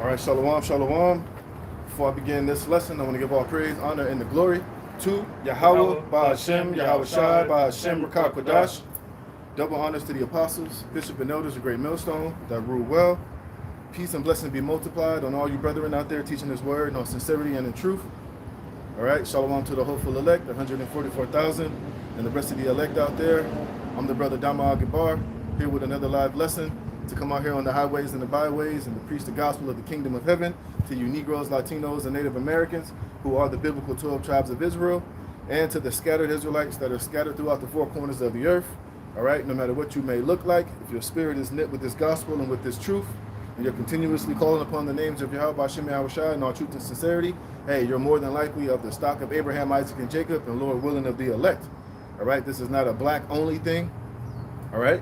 All right, shalom, shalom. Before I begin this lesson, I want to give all praise, honor, and the glory to Yahweh, Ba'Hashem, Yahawashi, Ba'Hashem, Rakah Kodash. Double honors to the apostles, bishop, and elders, a great millstone that rule well. Peace and blessings be multiplied on all you brethren out there teaching His word in all sincerity and in truth. All right, shalom to the hopeful elect, 144,000, and the rest of the elect out there. I'm the brother Dama Agabar, here with another live lesson to come out here on the highways and the byways and to preach the gospel of the kingdom of heaven to you Negroes, Latinos, and Native Americans who are the biblical 12 tribes of Israel, and to the scattered Israelites that are scattered throughout the four corners of the earth. All right, no matter what you may look like, if your spirit is knit with this gospel and with this truth, and you're continuously calling upon the names of Yahweh, Ba'Hashem, Yahawashi in all truth and sincerity, hey, you're more than likely of the stock of Abraham, Isaac, and Jacob, and Lord willing of the elect. All right, this is not a black only thing. All right.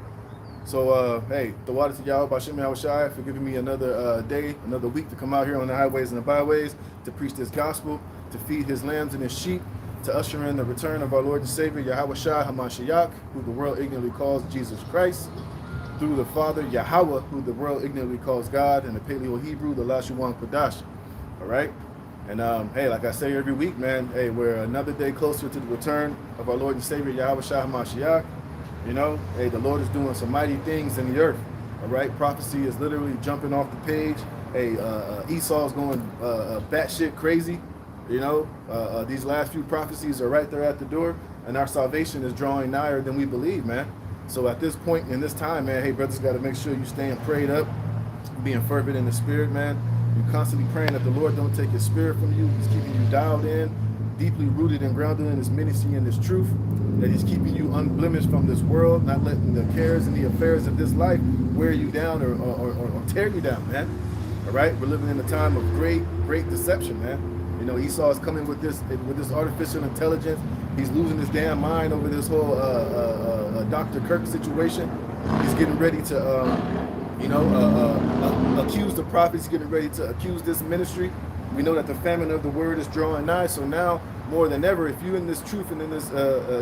So, hey, the water to Yahweh, Ba'Hashem, Yahawashi for giving me another day, another week to come out here on the highways and the byways to preach this gospel, to feed His lambs and His sheep, to usher in the return of our Lord and Savior, Yahawashi HaMashiach, who the world ignorantly calls Jesus Christ, through the Father, Yahweh, who the world ignorantly calls God, and the Paleo-Hebrew, the Lashuwan Kodash. All right? And, hey, like I say every week, man, hey, we're another day closer to the return of our Lord and Savior, Yahawashi HaMashiach. You know, hey, the Lord is doing some mighty things in the earth. All right, prophecy is literally jumping off the page. Hey, Esau's going batshit crazy. You know, these last few prophecies are right there at the door, and our salvation is drawing nigher than we believe, man. So at this point in this time, man, hey, brothers, got to make sure you staying prayed up, being fervent in the spirit, man. You're constantly praying that the Lord don't take His spirit from you. He's keeping you dialed in, deeply rooted and grounded in His ministry and His truth, that He's keeping you unblemished from this world, not letting the cares and the affairs of this life wear you down or tear you down, man. All right, we're living in a time of great deception, man. You know, Esau is coming with this artificial intelligence. He's losing his damn mind over this whole Dr. Kirk situation. He's getting ready to, accuse the prophets. He's getting ready to accuse this ministry. We know that the famine of the word is drawing nigh. So now, more than ever, if you're in this truth and in this,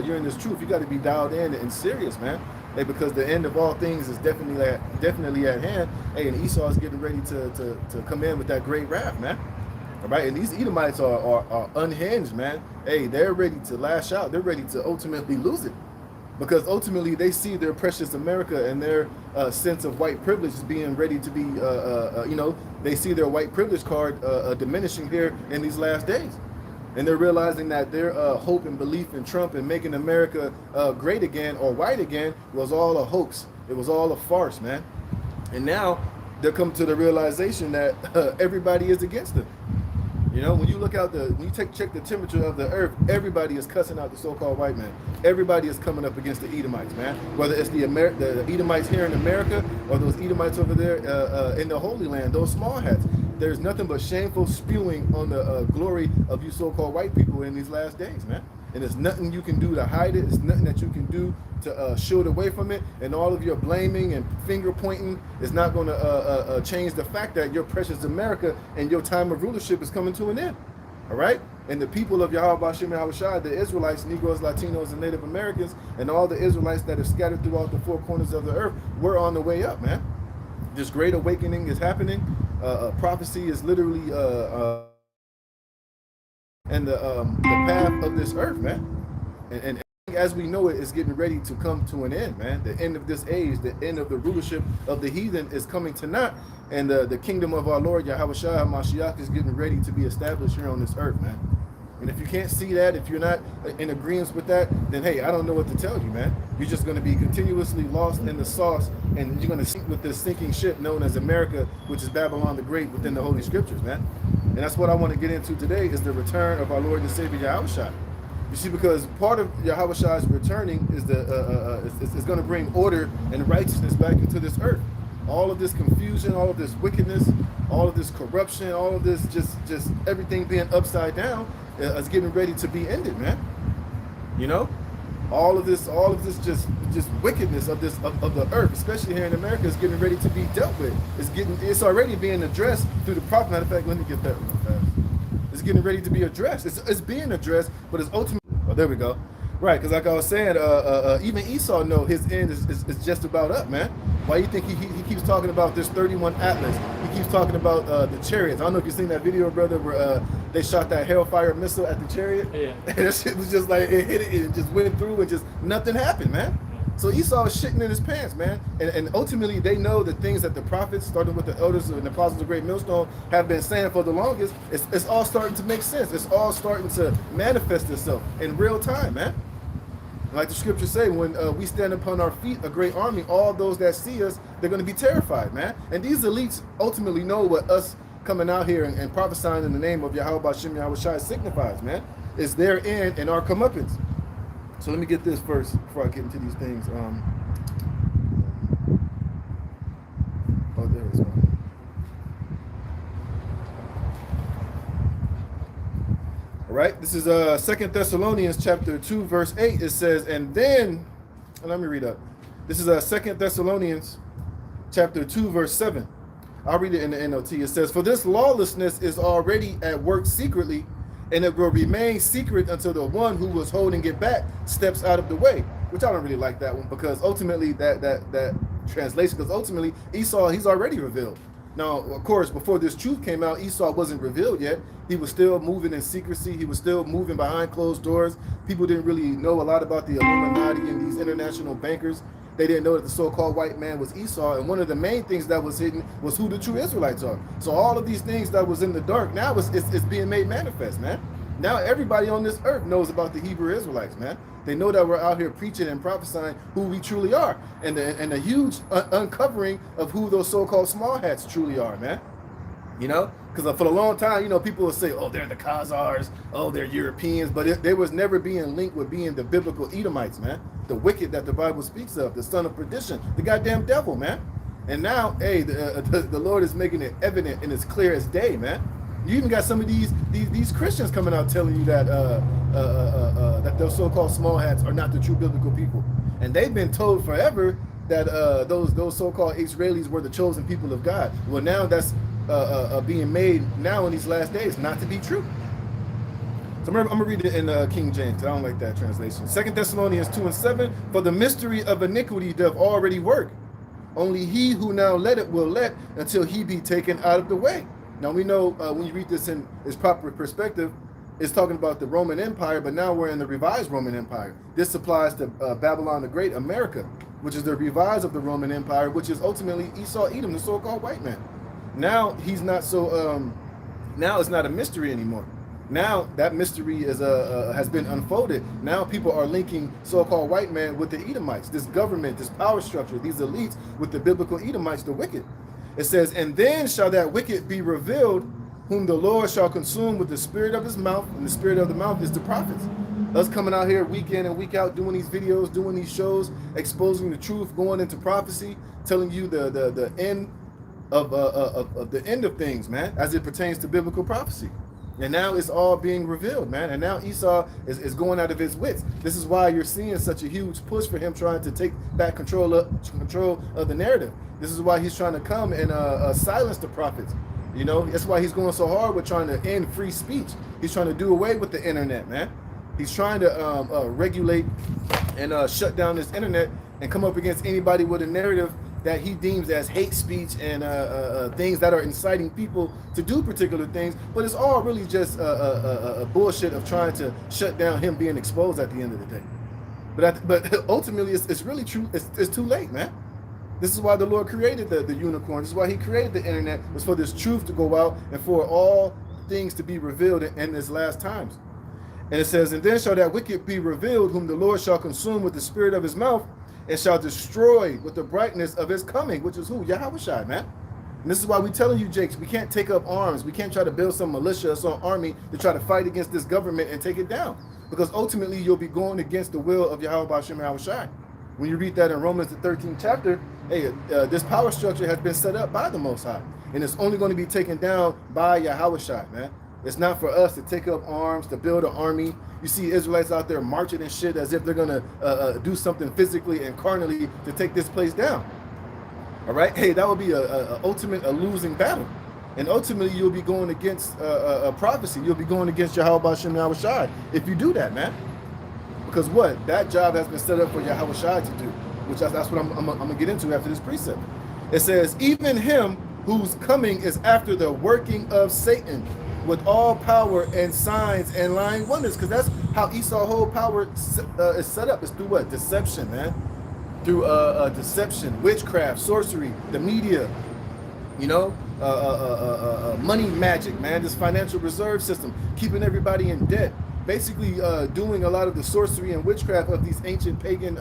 you're in this truth, you got to be dialed in and serious, man. Hey, because the end of all things is definitely at hand. Hey, and Esau is getting ready to come in with that great wrath, man. All right, and these Edomites are unhinged, man. Hey, they're ready to lash out. They're ready to ultimately lose it, because ultimately they see their precious America and their sense of white privilege as being ready to be, they see their white privilege card diminishing here in these last days. And they're realizing that their hope and belief in Trump and making America great again or white again was all a hoax. It was all a farce, man. And now they're coming to the realization that everybody is against them. You know, when you look out when you check the temperature of the earth, everybody is cussing out the so-called white man. Everybody is coming up against the Edomites, man. Whether it's the Edomites here in America or those Edomites over there in the Holy Land, those small hats. There's nothing but shameful spewing on the glory of you so-called white people in these last days, man. And there's nothing you can do to hide it. There's nothing that you can do to shield away from it. And all of your blaming and finger pointing is not going to change the fact that your precious America and your time of rulership is coming to an end. All right? And the people of Yahweh, Ba'Hashem, Yahawashi, the Israelites, Negroes, Latinos, and Native Americans, and all the Israelites that are scattered throughout the four corners of the earth, we're on the way up, man. This great awakening is happening. Prophecy is literally and the path of this earth, man. And as we know it, is getting ready to come to an end, man. The end of this age, the end of the rulership of the heathen is coming to naught, and the kingdom of our Lord Yahawashi HaMashiach is getting ready to be established here on this earth, man. And if you can't see that, if you're not in agreement with that, then hey, I don't know what to tell you, man. You're just going to be continuously lost in the sauce, and you're going to sink with this sinking ship known as America, which is Babylon the Great within the Holy Scriptures, man. And that's what I want to get into today, is the return of our Lord and Savior Yahawashi. You see, because part of Yahawashi's returning is is going to bring order and righteousness back into this earth. All of this confusion, all of this wickedness, all of this corruption, all of this just everything being upside down is getting ready to be ended, man. You know, all of this just wickedness of the earth, especially here in America, is getting ready to be dealt with. It's already being addressed through the prophet. Matter of fact, let me get that real fast. It's getting ready to be addressed. It's being addressed, but it's ultimately. Oh, there we go. Right, because like I was saying, even Esau know his end is just about up, man. Why you think he keeps talking about this 31 Atlas? He keeps talking about the chariots. I don't know if you've seen that video, brother, where they shot that Hellfire missile at the chariot. Yeah. And that shit was just like, it hit it and just went through and just nothing happened, man. So Esau is shitting in his pants, man. And ultimately, they know the things that the prophets, starting with the elders and the apostles of Great Millstone, have been saying for the longest. It's all starting to make sense. It's all starting to manifest itself in real time, man. Like the scriptures say, when we stand upon our feet, a great army, all those that see us, they're going to be terrified, man. And these elites ultimately know what us coming out here and prophesying in the name of Yahawashi Yahawashi signifies, man. It's their end and our comeuppance. So let me get this first before I get into these things. Oh, there is one. All right, this is 2 Thessalonians chapter 2, verse 8. It says, and then, let me read up. This is 2 Thessalonians chapter 2, verse 7. I'll read it in the NLT. It says, for this lawlessness is already at work secretly, and it will remain secret until the one who was holding it back steps out of the way. Which I don't really like that one, because ultimately that translation, because ultimately Esau, he's already revealed. Now, of course, before this truth came out, Esau wasn't revealed yet. He was still moving in secrecy. He was still moving behind closed doors. People didn't really know a lot about the Illuminati and these international bankers. They didn't know that the so-called white man was Esau. And one of the main things that was hidden was who the true Israelites are. So all of these things that was in the dark, now it's being made manifest, man. Now everybody on this earth knows about the Hebrew Israelites, man. They know that we're out here preaching and prophesying who we truly are. And a huge uncovering of who those so-called small hats truly are, man. You know? Because for a long time, you know, people will say, oh, they're the Khazars, oh, they're Europeans, but they was never being linked with being the biblical Edomites, man. The wicked that the Bible speaks of, the son of perdition, the goddamn devil, man. And now, hey, the Lord is making it evident and it's clear as day, man. You even got some of these Christians coming out telling you that that those so-called small hats are not the true biblical people, and they've been told forever that those so-called Israelis were the chosen people of God. Well, now that's being made now in these last days not to be true. So I'm gonna read it in King James. I don't like that translation. 2 Thessalonians 2 and 7. For the mystery of iniquity doth already work. Only he who now let it will let until he be taken out of the way. Now we know when you read this in its proper perspective, it's talking about the Roman Empire, but now we're in the revised Roman Empire. This applies to Babylon the Great, America, which is the revised of the Roman Empire, which is ultimately Esau, Edom, the so-called white man. Now he's not so. Now it's not a mystery anymore. Now that mystery is has been unfolded. Now people are linking so-called white man with the Edomites, this government, this power structure, these elites with the biblical Edomites, the wicked. It says, and then shall that wicked be revealed, whom the Lord shall consume with the spirit of his mouth, and the spirit of the mouth is the prophets. Us coming out here week in and week out, doing these videos, doing these shows, exposing the truth, going into prophecy, telling you the end of the end of things, man, as it pertains to biblical prophecy. And now it's all being revealed, man. And now Esau is going out of his wits. This is why you're seeing such a huge push for him trying to take back control of the narrative. This is why he's trying to come and silence the prophets. You know, that's why he's going so hard with trying to end free speech. He's trying to do away with the internet, man. He's trying to regulate and shut down this internet and come up against anybody with a narrative that he deems as hate speech and things that are inciting people to do particular things. But it's all really just a bullshit of trying to shut down him being exposed at the end of the day. But ultimately, it's really true. It's too late, man. This is why the Lord created the unicorn. This is why he created the internet, was for this truth to go out and for all things to be revealed in his last times. And it says, and then shall that wicked be revealed, whom the Lord shall consume with the spirit of his mouth, and shall destroy with the brightness of his coming, which is who? Yahawashi, man. And this is why we're telling you, Jakes, we can't take up arms. We can't try to build some militia or some army to try to fight against this government and take it down. Because ultimately, you'll be going against the will of Yahawashi. When you read that in Romans, the 13th chapter, hey, this power structure has been set up by the Most High. And it's only going to be taken down by Yahawashi, man. It's not for us to take up arms, to build an army. You see Israelites out there marching and shit as if they're going to do something physically and carnally to take this place down. All right? Hey, that would be a losing battle. And ultimately, you'll be going against a prophecy. You'll be going against Yahawashi if you do that, man. Because what? That job has been set up for Yahawashi to do, which that's what I'm going to get into after this precept. It says, even him whose coming is after the working of Satan with all power and signs and lying wonders. Because that's how Esau's whole power is set up. It's through what? Deception, man. Through deception, witchcraft, sorcery, the media, you know, money magic, man, this financial reserve system, keeping everybody in debt, basically doing a lot of the sorcery and witchcraft of these ancient pagan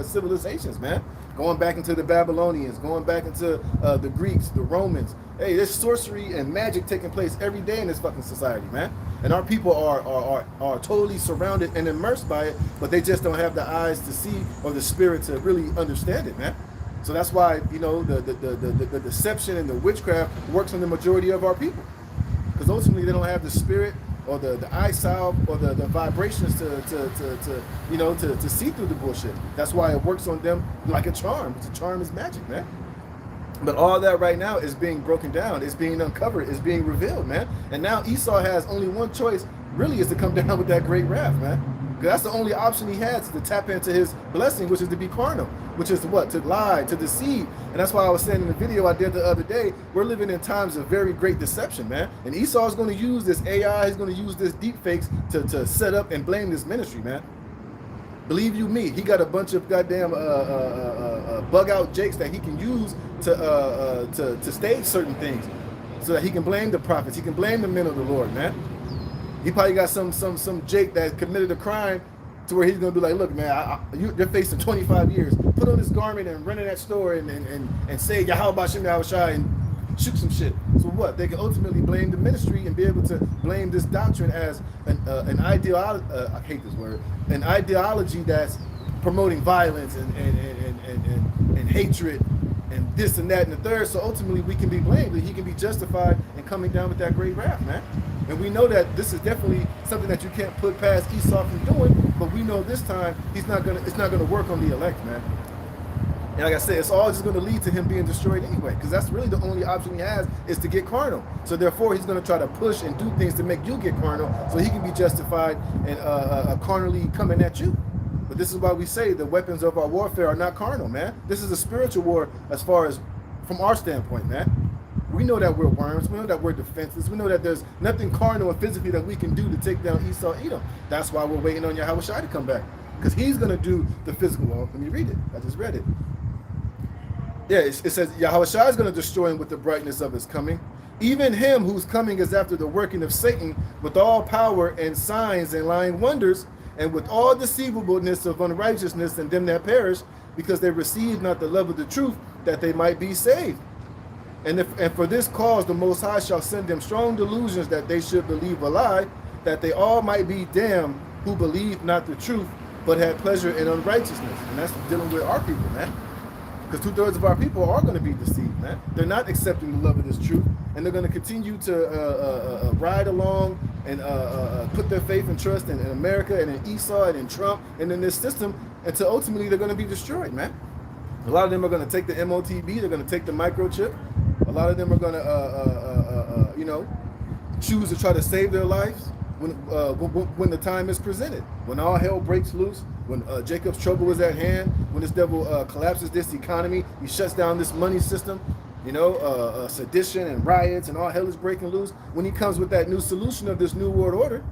civilizations, man. Going back into the Babylonians, going back into the Greeks, the Romans. Hey, there's sorcery and magic taking place every day in this fucking society, man. And our people are totally surrounded and immersed by it, but they just don't have the eyes to see or the spirit to really understand it, man. So that's why, you know, the deception and the witchcraft works on the majority of our people, because ultimately they don't have the spirit or the eye salve or the vibrations to you know, to see through the bullshit. That's why it works on them like a charm. It's a charm is magic, man. But all that right now is being broken down. It's being uncovered. It's being revealed, man. And now Esau has only one choice, really, is to come down with that great wrath, man. Because that's the only option he has, to tap into his blessing, which is to be carnal, which is what? To lie, to deceive. And that's why I was saying in the video I did the other day, we're living in times of very great deception, man. And Esau is going to use this AI, he's going to use this deep fakes to set up and blame this ministry, man. Believe you me, he got a bunch of goddamn bug out jakes that he can use to stage certain things, so that he can blame the prophets, he can blame the men of the Lord, man. He probably got some Jake that committed a crime to where he's gonna be like, look, man, you're facing 25 years. Put on this garment and run in that store and say Yahawashi Yahawashi and shoot some shit. So what? They can ultimately blame the ministry and be able to blame this doctrine as an ideology. I hate this word. An ideology that's promoting violence and hatred and this and that and the third. So ultimately we can be blamed, and he can be justified in coming down with that great wrath, man. And we know that this is definitely something that you can't put past Esau from doing, but we know this time it's not gonna work on the elect, man. And like I said, it's all just gonna lead to him being destroyed anyway, because that's really the only option he has, is to get carnal. So therefore he's gonna try to push and do things to make you get carnal, so he can be justified and carnally coming at you. But this is why we say the weapons of our warfare are not carnal, man. This is a spiritual war as far as from our standpoint, man. We know that we're worms. We know that we're defenseless. We know that there's nothing carnal and physically that we can do to take down Esau Edom. That's why we're waiting on Yahawashi to come back, because he's going to do the physical. Well, let me read it. I just read it. Yeah, it says Yahawashi is going to destroy him with the brightness of his coming. Even him whose coming is after the working of Satan with all power and signs and lying wonders, and with all deceivableness of unrighteousness in them that perish, because they receive not the love of the truth, that they might be saved. And for this cause the Most High shall send them strong delusions, that they should believe a lie, that they all might be damned who believe not the truth, but had pleasure in unrighteousness. And that's dealing with our people, man. Because 2/3 of our people are going to be deceived, man. They're not accepting the love of this truth, and they're going to continue to ride along and put their faith and trust in America and in Esau and in Trump and in this system, until ultimately they're going to be destroyed, man. A lot of them are going to take the MOTB, they're going to take the microchip. A lot of them are going to, you know, choose to try to save their lives when the time is presented. When all hell breaks loose, when Jacob's trouble is at hand, when this devil collapses this economy, he shuts down this money system, you know, sedition and riots and all hell is breaking loose. When he comes with that new solution of this new world order,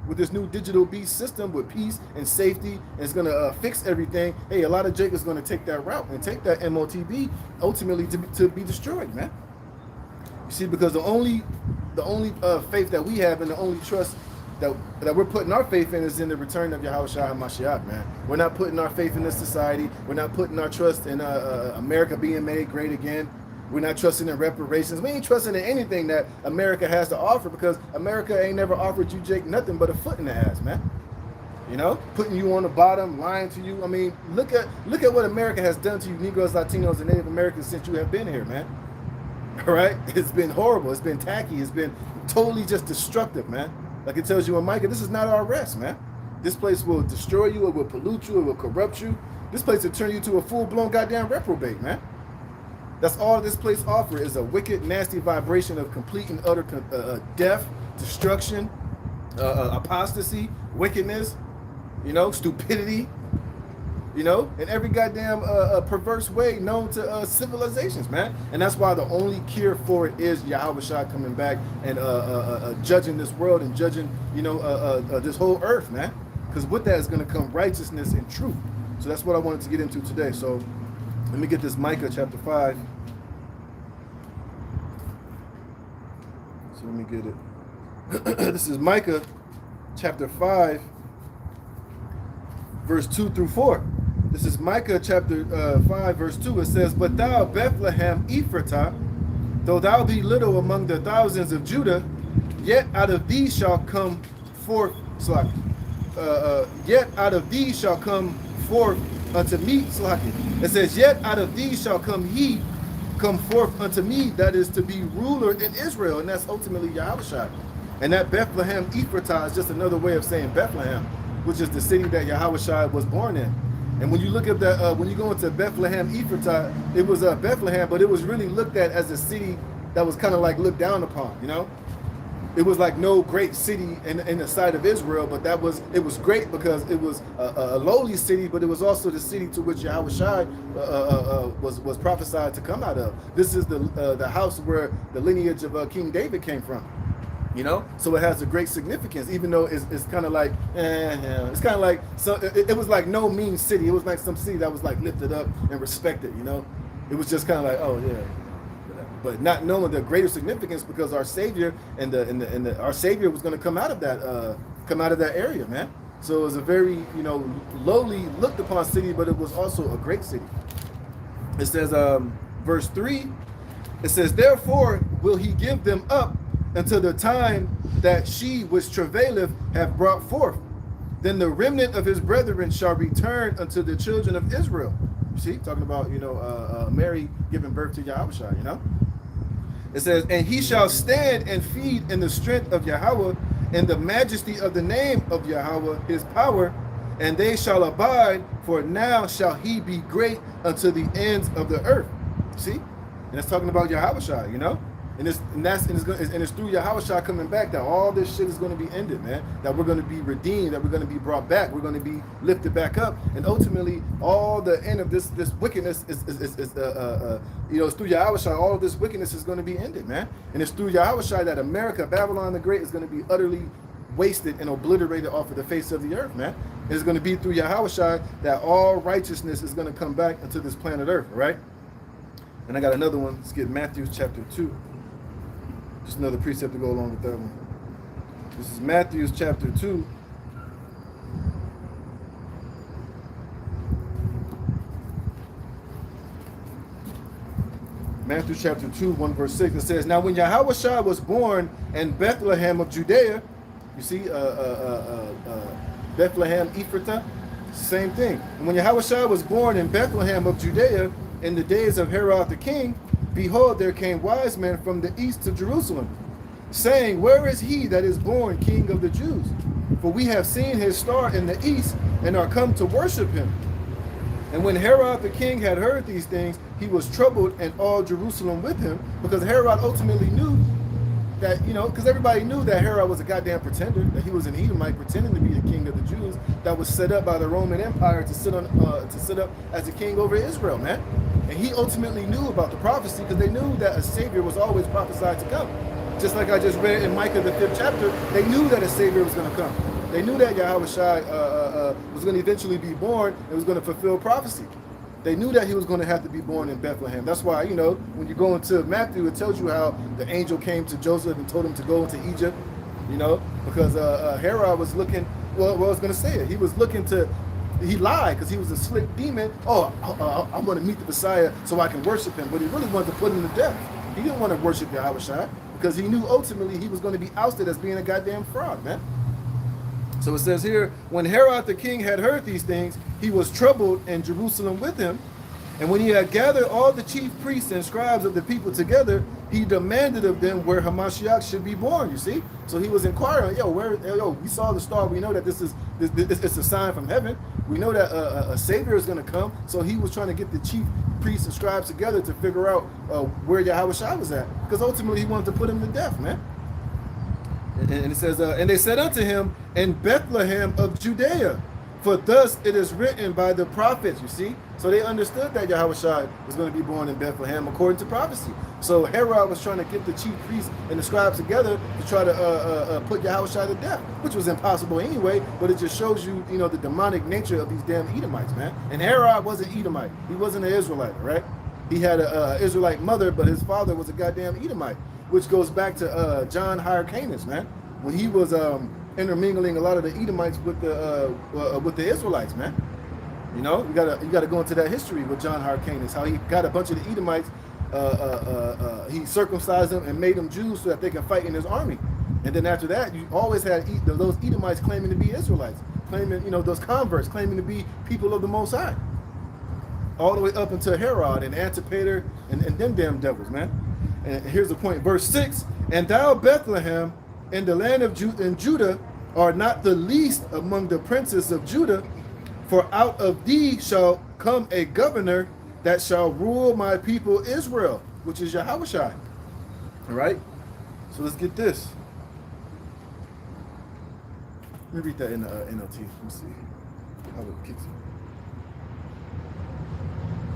with this new digital beast system with peace and safety, and it's going to fix everything, hey, a lot of Jacob's going to take that route and take that MOTB ultimately to be destroyed, man. You see, because the only faith that we have and the only trust that we're putting our faith in is in the return of Yahawashi HaMashiach, man. We're not putting our faith in this society. We're not putting our trust in America being made great again. We're not trusting in reparations. We ain't trusting in anything that America has to offer, because America ain't never offered you, Jake, nothing but a foot in the ass, man. You know, putting you on the bottom, lying to you. I mean, look at what America has done to you, Negroes, Latinos, and Native Americans, since you have been here, man. All right? It's been horrible. It's been tacky. It's been totally just destructive, man. Like it tells you in Micah, this is not our rest, man. This place will destroy you. It will pollute you. It will corrupt you. This place will turn you to a full-blown goddamn reprobate, man. That's all this place offers, is a wicked, nasty vibration of complete and utter death, destruction, apostasy, wickedness. stupidity, in every goddamn perverse way known to civilizations, man. And that's why the only cure for it is Yahawashi coming back and judging this world and judging, this whole earth, man. Because with that is going to come righteousness and truth. So that's what I wanted to get into today. So let me get this Micah chapter 5. So let me get it. This is Micah chapter 5, verse 2 through 4. This is Micah chapter 5, verse 2. It says, "But thou, Bethlehem Ephratah, though thou be little among the thousands of Judah, yet out of thee shall come forth, yet out of thee shall come forth unto me," it says, "Yet out of thee shall come forth unto me, that is to be ruler in Israel," and that's ultimately Yahawashi. And that Bethlehem Ephratah is just another way of saying Bethlehem, which is the city that Yahawashi was born in. And when you look at that, when you go into Bethlehem Ephratah, it was Bethlehem, but it was really looked at as a city that was kind of like looked down upon, It was like no great city in the sight of Israel, but it was great because it was a lowly city, but it was also the city to which Yahawashi was prophesied to come out of. This is the house where the lineage of King David came from. So it has a great significance, even though it's kind of like, it's kind of like, so it was like no mean city. It was like some city that was like lifted up and respected, It was just kind of like, oh yeah, but not knowing the greater significance, because our Savior and our Savior was going to come out of that area, man. So it was a very, lowly looked upon city, but it was also a great city. It says, verse 3, it says, "Therefore will he give them up until the time that she which travaileth have brought forth. Then the remnant of his brethren shall return unto the children of Israel." You see, talking about, Mary giving birth to Yahawashi, It says, "And he shall stand and feed in the strength of Yahweh, in the majesty of the name of Yahweh, his power, and they shall abide, for now shall he be great unto the ends of the earth." See? And it's talking about Yahawashi, And it's through Yahawashi coming back that all this shit is going to be ended, man. That we're going to be redeemed, that we're going to be brought back, we're going to be lifted back up, and ultimately all the end of this wickedness is it's through Yahawashi. All of this wickedness is going to be ended, man. And it's through Yahawashi that America, Babylon the Great, is going to be utterly wasted and obliterated off of the face of the earth, man. It's going to be through Yahawashi that all righteousness is going to come back into this planet Earth, all right? And I got another one. Let's get Matthew chapter 2. Just another precept to go along with that one. This is Matthew chapter 2. Matthew chapter 2, 1 verse 6. It says, "Now when Yahawashi was born in Bethlehem of Judea," you see, Bethlehem Ephratah, same thing. "And when Yahawashi was born in Bethlehem of Judea in the days of Herod the king, behold, there came wise men from the east to Jerusalem, saying, Where is he that is born King of the Jews? For we have seen his star in the east, and are come to worship him. And when Herod the king had heard these things, he was troubled, and all Jerusalem with him," because Herod ultimately knew that, because everybody knew that Herod was a goddamn pretender, that he was an Edomite pretending to be the king of the Jews that was set up by the Roman Empire to sit up as a king over Israel, man. And he ultimately knew about the prophecy, because they knew that a savior was always prophesied to come. Just like I just read in Micah the 5th chapter, they knew that a savior was going to come. They knew that Yahawashi was going to eventually be born and was going to fulfill prophecy. They knew that he was going to have to be born in Bethlehem. That's why, when you go into Matthew, it tells you how the angel came to Joseph and told him to go into Egypt, because Herod was looking, well, I was going to say it. He was looking he lied because he was a slick demon. Oh, I want to meet the Messiah so I can worship him. But he really wanted to put him to death. He didn't want to worship Yahawashi because he knew ultimately he was going to be ousted as being a goddamn fraud, man. So it says here, "When Herod the king had heard these things, he was troubled, and Jerusalem with him. And when he had gathered all the chief priests and scribes of the people together, he demanded of them where Hamashiach should be born." You see? So he was inquiring, we saw the star. We know that this it's a sign from heaven. We know that a savior is going to come. So he was trying to get the chief priests and scribes together to figure out where Yahawashi was at. Because ultimately he wanted to put him to death, man. And it says, "And they said unto him, In Bethlehem of Judea, For thus it is written by the prophets, you see? So they understood that Yahawashi was going to be born in Bethlehem according to prophecy. So Herod was trying to get the chief priests and the scribes together to try to put Yahawashi to death, which was impossible anyway, but it just shows you, you know, the demonic nature of these damn Edomites, man. And Herod wasn't Edomite. He wasn't an Israelite, right? He had an Israelite mother, but his father was a goddamn Edomite, which goes back to John Hyrcanus, man, when he was intermingling a lot of the Edomites with the Israelites, man. You know, you gotta go into that history with John Hyrcanus, how he got a bunch of the Edomites, he circumcised them and made them Jews so that they can fight in his army. And then after that, you always had those Edomites claiming to be Israelites, claiming, you know, those converts claiming to be people of the Most High, all the way up until Herod and Antipater and them damn devils, man. And here's the point, verse 6, and thou, Bethlehem, in the land of Judah, are not the least among the princes of Judah, for out of thee shall come a governor that shall rule my people Israel, which is Yahawashi. All right? So let's get this. Let me read that in the NLT. Let me see how it kicks in.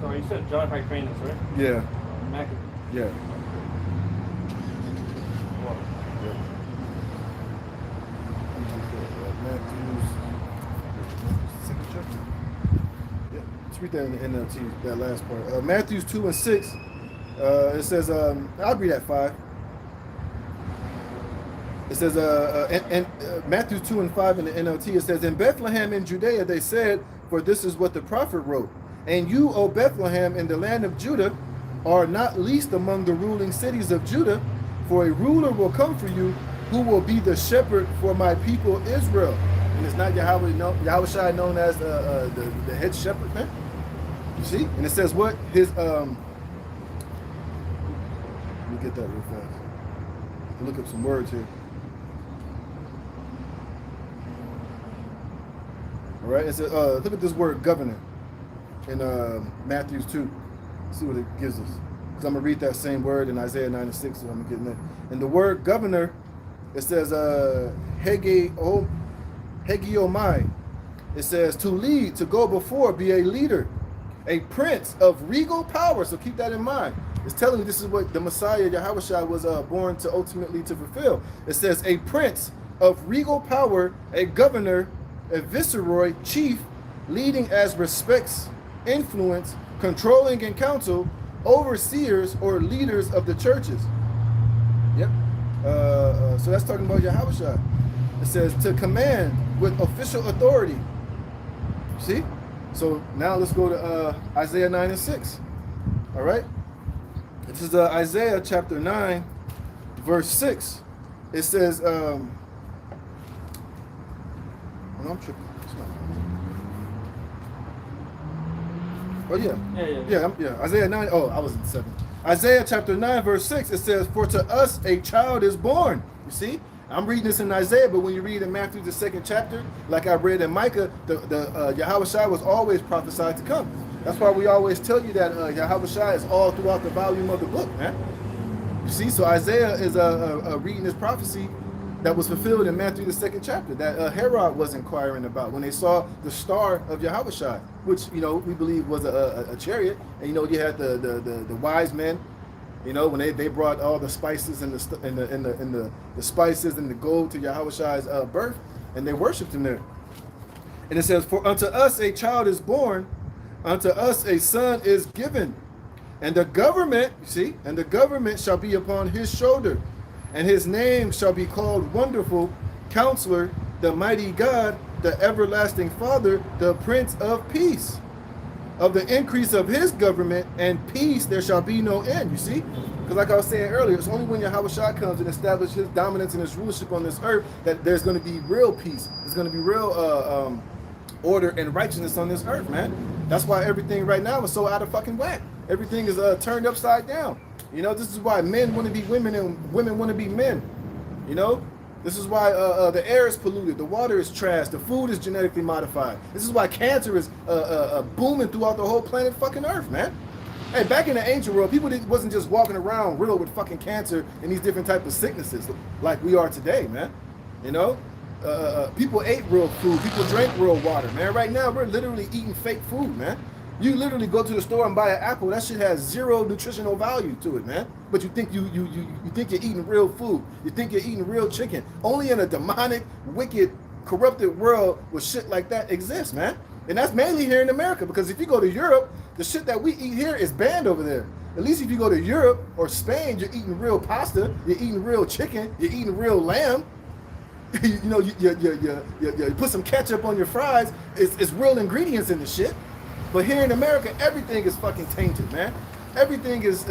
So you said John Hyrcanus, right? Yeah. Yeah. Matthew's second chapter. Yeah, let's read that in the NLT, that last part. Matthew's 2 and 6. It says, I'll read at 5. It says, Matthew 2 and 5 in the NLT, it says, in Bethlehem in Judea they said, for this is what the prophet wrote. And you, O Bethlehem, in the land of Judah, are not least among the ruling cities of Judah, for a ruler will come for you, who will be the shepherd for my people Israel. And it's not Yahawashi known as the head shepherd, man. You see? And it says what? His let me get that real fast. Look up some words here. All right, it says, look at this word governor in Matthew 2. See what it gives us. Because I'm going to read that same word in Isaiah 9 and 6, so I'm getting it. And the word governor, it says hegiomai. It says to lead, to go before, be a leader, a prince of regal power. So keep that in mind. It's telling you this is what the Messiah Yahawashi was born to ultimately to fulfill. It says a prince of regal power, a governor, a viceroy, chief, leading as respects, influence, controlling in council, overseers or leaders of the churches. Yep. So that's talking about Yahawashi. It says to command with official authority. See? So now let's go to Isaiah 9 and 6. All right? This is Isaiah chapter 9, verse 6. It says, oh, no, I'm tripping. It's not. Oh, yeah. Isaiah 9. Oh, I was in 7. Isaiah chapter 9, verse 6. It says, for to us a child is born. You see? I'm reading this in Isaiah, but when you read in Matthew, the 2nd chapter, like I read in Micah, the Yahawashi was always prophesied to come. That's why we always tell you that Yahawashi is all throughout the volume of the book, man. You see? So Isaiah is reading this prophecy that was fulfilled in Matthew, the 2nd chapter, that Herod was inquiring about when they saw the star of Yahawashi, which, you know, we believe was a chariot. And, you know, you had the wise men, you know, when they brought all the spices and the spices and the gold to Yahawashi's birth, and they worshipped him there. And it says, for unto us a child is born, unto us a son is given, and the government, you see, and the government shall be upon his shoulder, and his name shall be called Wonderful, Counselor, the Mighty God, the Everlasting Father, the Prince of Peace. Of the increase of his government and peace there shall be no end. You see? Because like I was saying earlier, it's only when Yahawashi comes and establishes his dominance and his rulership on this earth that there's going to be real peace. There's going to be real order and righteousness on this earth, man. That's why everything right now is so out of fucking whack. Everything is turned upside down. You know, this is why men want to be women and women want to be men. You know? This is why the air is polluted, the water is trash, the food is genetically modified. This is why cancer is booming throughout the whole planet fucking Earth, man. Hey, back in the ancient world, people wasn't just walking around riddled with fucking cancer and these different types of sicknesses like we are today, man. You know? People ate real food. People drank real water, man. Right now, we're literally eating fake food, man. You literally go to the store and buy an apple. That shit has zero nutritional value to it, man. But you think you think you're eating real food. You think you're eating real chicken. Only in a demonic, wicked, corrupted world where shit like that exists, man. And that's mainly here in America, because if you go to Europe, the shit that we eat here is banned over there. At least if you go to Europe or Spain, you're eating real pasta, you're eating real chicken, you're eating real lamb. You know, you put some ketchup on your fries. It's real ingredients in the shit. But here in America, everything is fucking tainted, man. Everything is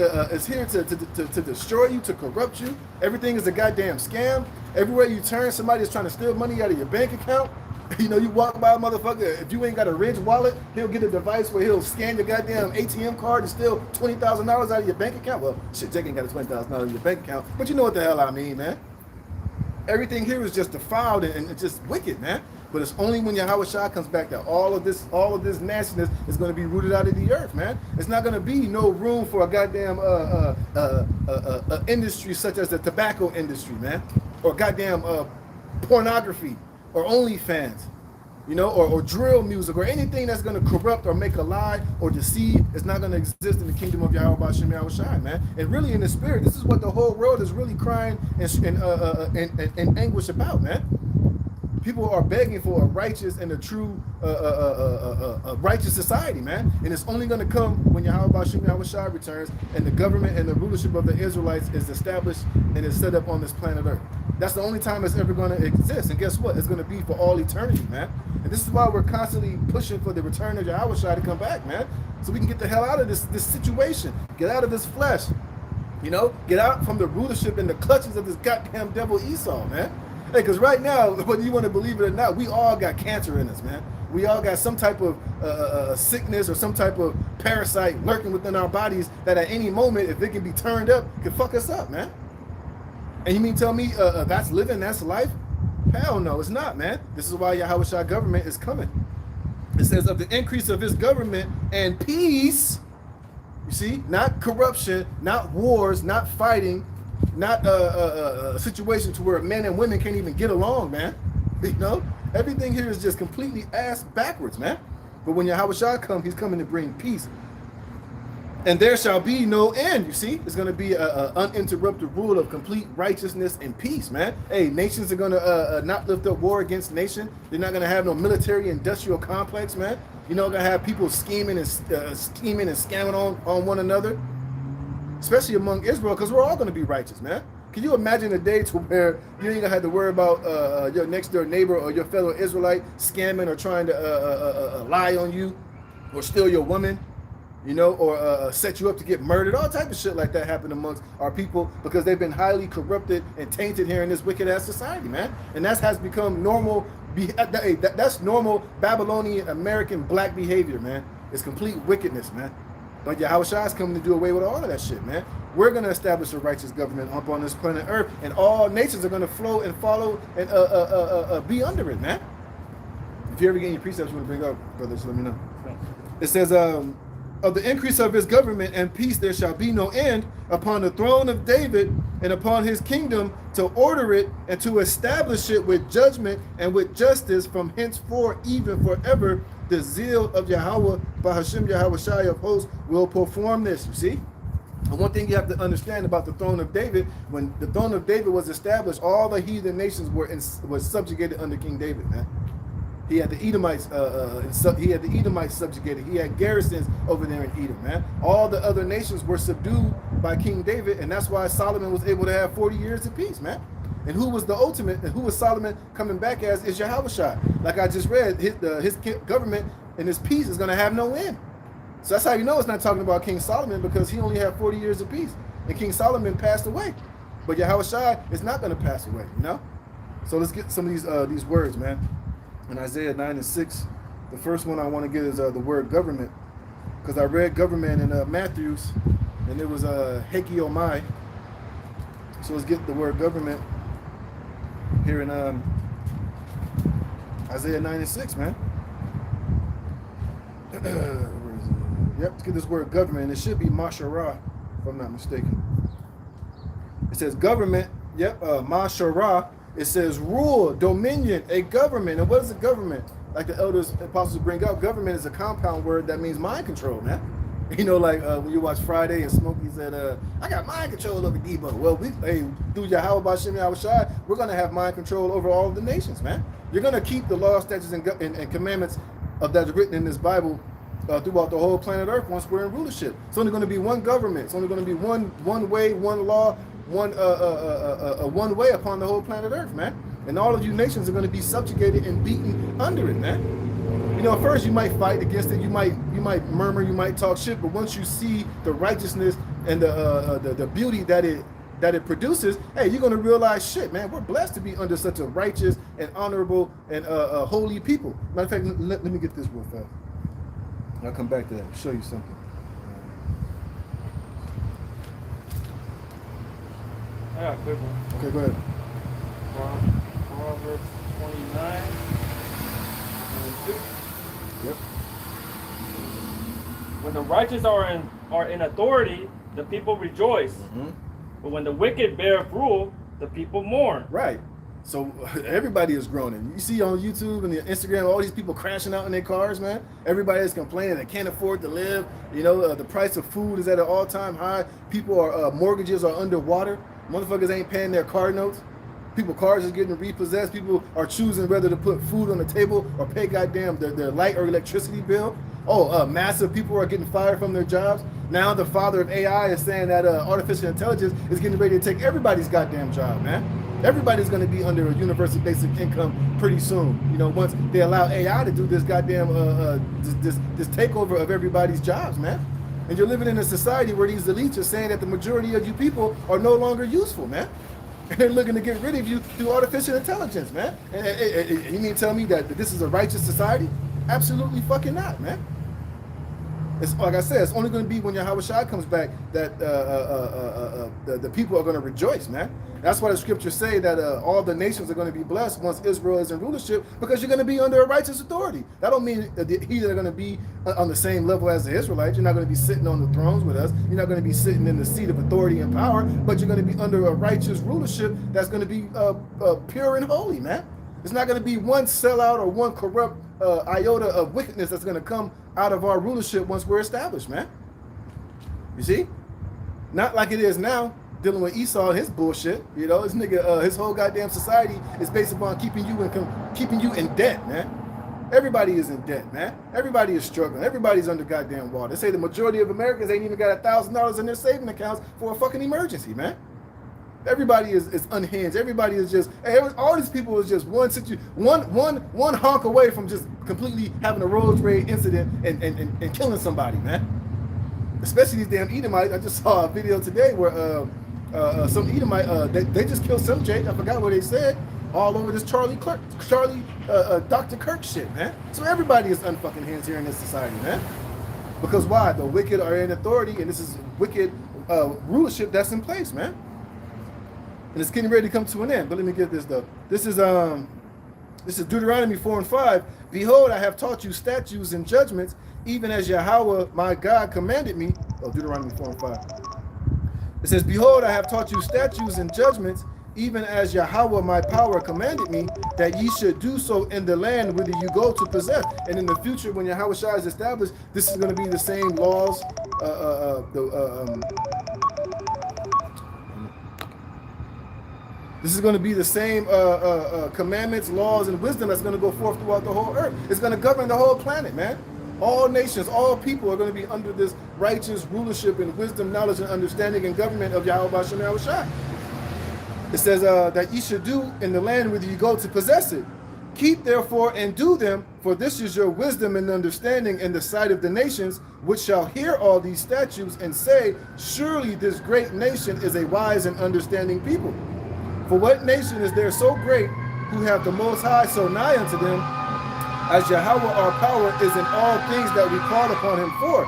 here to destroy you, to corrupt you. Everything is a goddamn scam. Everywhere you turn, somebody is trying to steal money out of your bank account. You know, you walk by a motherfucker, if you ain't got a Ridge wallet, he'll get a device where he'll scan your goddamn ATM card and steal $20,000 out of your bank account. Well, shit, Jake ain't got a $20,000 in your bank account, but you know what the hell I mean, man. Everything here is just defiled and it's just wicked, man. But it's only when Yahawashi comes back that all of this nastiness is going to be rooted out of the earth, man. It's not going to be no room for a goddamn industry such as the tobacco industry, man, or goddamn pornography or OnlyFans, you know, or drill music or anything that's going to corrupt or make a lie or deceive. It's not going to exist in the kingdom of Yahawashi, man. And really in the spirit, this is what the whole world is really crying and anguish about, man. People are begging for a righteous and a true righteous society, man. And it's only going to come when Yahawashi returns and the government and the rulership of the Israelites is established and is set up on this planet Earth. That's the only time it's ever going to exist. And guess what? It's going to be for all eternity, man. And this is why we're constantly pushing for the return of Yahawashi to come back, man. So we can get the hell out of this situation. Get out of this flesh. You know? Get out from the rulership and the clutches of this goddamn devil Esau, man. Hey, because right now, whether you want to believe it or not, we all got cancer in us, man. We all got some type of sickness or some type of parasite lurking within our bodies that at any moment, if it can be turned up, can fuck us up, man. And you mean tell me that's living, that's life? Hell no, it's not, man. This is why Yahawashi government is coming. It says of the increase of his government and peace, you see, not corruption, not wars, not fighting, not a situation to where men and women can't even get along, man. You know, everything here is just completely ass backwards, man. But when Yahawashi comes, he's coming to bring peace. And there shall be no end, you see. It's going to be an uninterrupted rule of complete righteousness and peace, man. Hey, nations are going to not lift up war against nation. They're not going to have no military industrial complex, man. You're not going to have people scheming and scamming on one another. Especially among Israel, because we're all going to be righteous, man. Can you imagine a day to where you ain't going to have to worry about your next door neighbor or your fellow Israelite scamming or trying to lie on you or steal your woman, you know, or set you up to get murdered? All type of shit like that happen amongst our people because they've been highly corrupted and tainted here in this wicked ass society, man. And that has become normal. That's normal Babylonian American black behavior, man. It's complete wickedness, man. But Yahawashi is coming to do away with all of that shit, man. We're going to establish a righteous government up on this planet Earth, and all nations are going to flow and follow and be under it, man. If you ever get any precepts you want to bring up, brothers, let me know. It says, of the increase of his government and peace there shall be no end upon the throne of David and upon his kingdom to order it and to establish it with judgment and with justice from henceforth even forever. The zeal of Yahweh, Bahashim Yahawashi of hosts, will perform this. You see? And one thing you have to understand about the throne of David, when the throne of David was established, all the heathen nations were subjugated under King David, man. He had the Edomites, subjugated. He had garrisons over there in Edom, man. All the other nations were subdued by King David, and that's why Solomon was able to have 40 years of peace, man. And who was the ultimate, and who was Solomon coming back as is Yahawashi. Like I just read, his government and his peace is going to have no end. So that's how you know it's not talking about King Solomon, because he only had 40 years of peace. And King Solomon passed away. But Yahawashi is not going to pass away, you know? So let's get some of these words, man. In Isaiah 9 and 6, the first one I want to get is the word government. Because I read government in Matthew's, and it was Hekiomai. So let's get the word government here in Isaiah 9 and 6, man. Where is it? Yep, let's get this word government. And it should be Masharah, if I'm not mistaken. It says government, yep, Masharah, It says rule, dominion, a government. And what is a government? Like the elders, apostles bring up, government is a compound word that means mind control, man. You know, like when you watch Friday and Smokey said, I got mind control over Debo. Well, through Yahawashi, Yahawashi, we're going to have mind control over all of the nations, man. You're going to keep the law, statutes, and commandments that's written in this Bible throughout the whole planet Earth once we're in rulership. It's only going to be one government. It's only going to be one way, one law, one way upon the whole planet Earth, man. And all of you nations are going to be subjugated and beaten under it, man. You know, at first you might fight against it, you might murmur, you might talk shit, but once you see the righteousness and the beauty that it produces, hey, you're gonna realize, shit, man, we're blessed to be under such a righteous and honorable and holy people. Matter of fact, let me get this real fast. I'll come back to that, show you something. I got a quick one. Okay, go ahead. Proverbs 29. Yep. When the righteous are in authority, the people rejoice. Mm-hmm. But when the wicked bear rule, the people mourn. Right. So everybody is groaning. You see on YouTube and the Instagram, all these people crashing out in their cars, man. Everybody is complaining they can't afford to live. You know, the price of food is at an all-time high. People are mortgages are underwater. Motherfuckers ain't paying their car notes. People, cars are getting repossessed. People are choosing whether to put food on the table or pay goddamn their light or electricity bill. Massive people are getting fired from their jobs. Now the father of AI is saying that artificial intelligence is getting ready to take everybody's goddamn job, man. Everybody's going to be under a universal basic income pretty soon. You know, once they allow AI to do this goddamn this takeover of everybody's jobs, man. And you're living in a society where these elites are saying that the majority of you people are no longer useful, man. And they're looking to get rid of you through artificial intelligence, man. And you mean to tell me that this is a righteous society? Absolutely fucking not, man. It's like I said, it's only going to be when Yahawashi comes back that the people are going to rejoice, man. That's why the scriptures say that all the nations are going to be blessed once Israel is in rulership, because you're going to be under a righteous authority. That don't mean that you're going to be on the same level as the Israelites. You're not going to be sitting on the thrones with us. You're not going to be sitting in the seat of authority and power, but you're going to be under a righteous rulership that's going to be pure and holy, man. It's not going to be one sellout or one corrupt iota of wickedness that's going to come out of our rulership once we're established, man. You see? Not like it is now, dealing with Esau and his bullshit. You know, this nigga, his whole goddamn society is based upon keeping you in debt, man. Everybody is in debt, man. Everybody is struggling. Everybody's under goddamn water. They say the majority of Americans ain't even got $1,000 in their saving accounts for a fucking emergency, man. Everybody is unhinged. Everybody is just, all these people is just one honk away from just completely having a road rage incident and killing somebody, man. Especially these damn Edomites. I just saw a video today where some Edomite, they just killed some Jake. I forgot what they said. All over this Dr. Kirk shit, man. So everybody is unfucking hands here in this society, man. Because why? The wicked are in authority, and this is wicked rulership that's in place, man. And it's getting ready to come to an end. But let me get this though. This is Deuteronomy 4:5. Behold, I have taught you statutes and judgments, even as Yahweh my God commanded me. Deuteronomy 4:5. It says, behold, I have taught you statutes and judgments, even as Yahweh my power commanded me, that ye should do so in the land whither you go to possess. And in the future, when Yahawashi is established, this is going to be the same laws. This is going to be the same commandments, laws, and wisdom that's going to go forth throughout the whole earth. It's going to govern the whole planet, man. All nations, all people are going to be under this righteous rulership and wisdom, knowledge, and understanding and government of Yahweh Shem Yahawashi. It says that ye should do in the land whither you go to possess it. Keep therefore and do them, for this is your wisdom and understanding in the sight of the nations, which shall hear all these statutes and say, surely this great nation is a wise and understanding people. For what nation is there so great, who have the Most High so nigh unto them, as Yahweh our power is in all things that we call upon him for?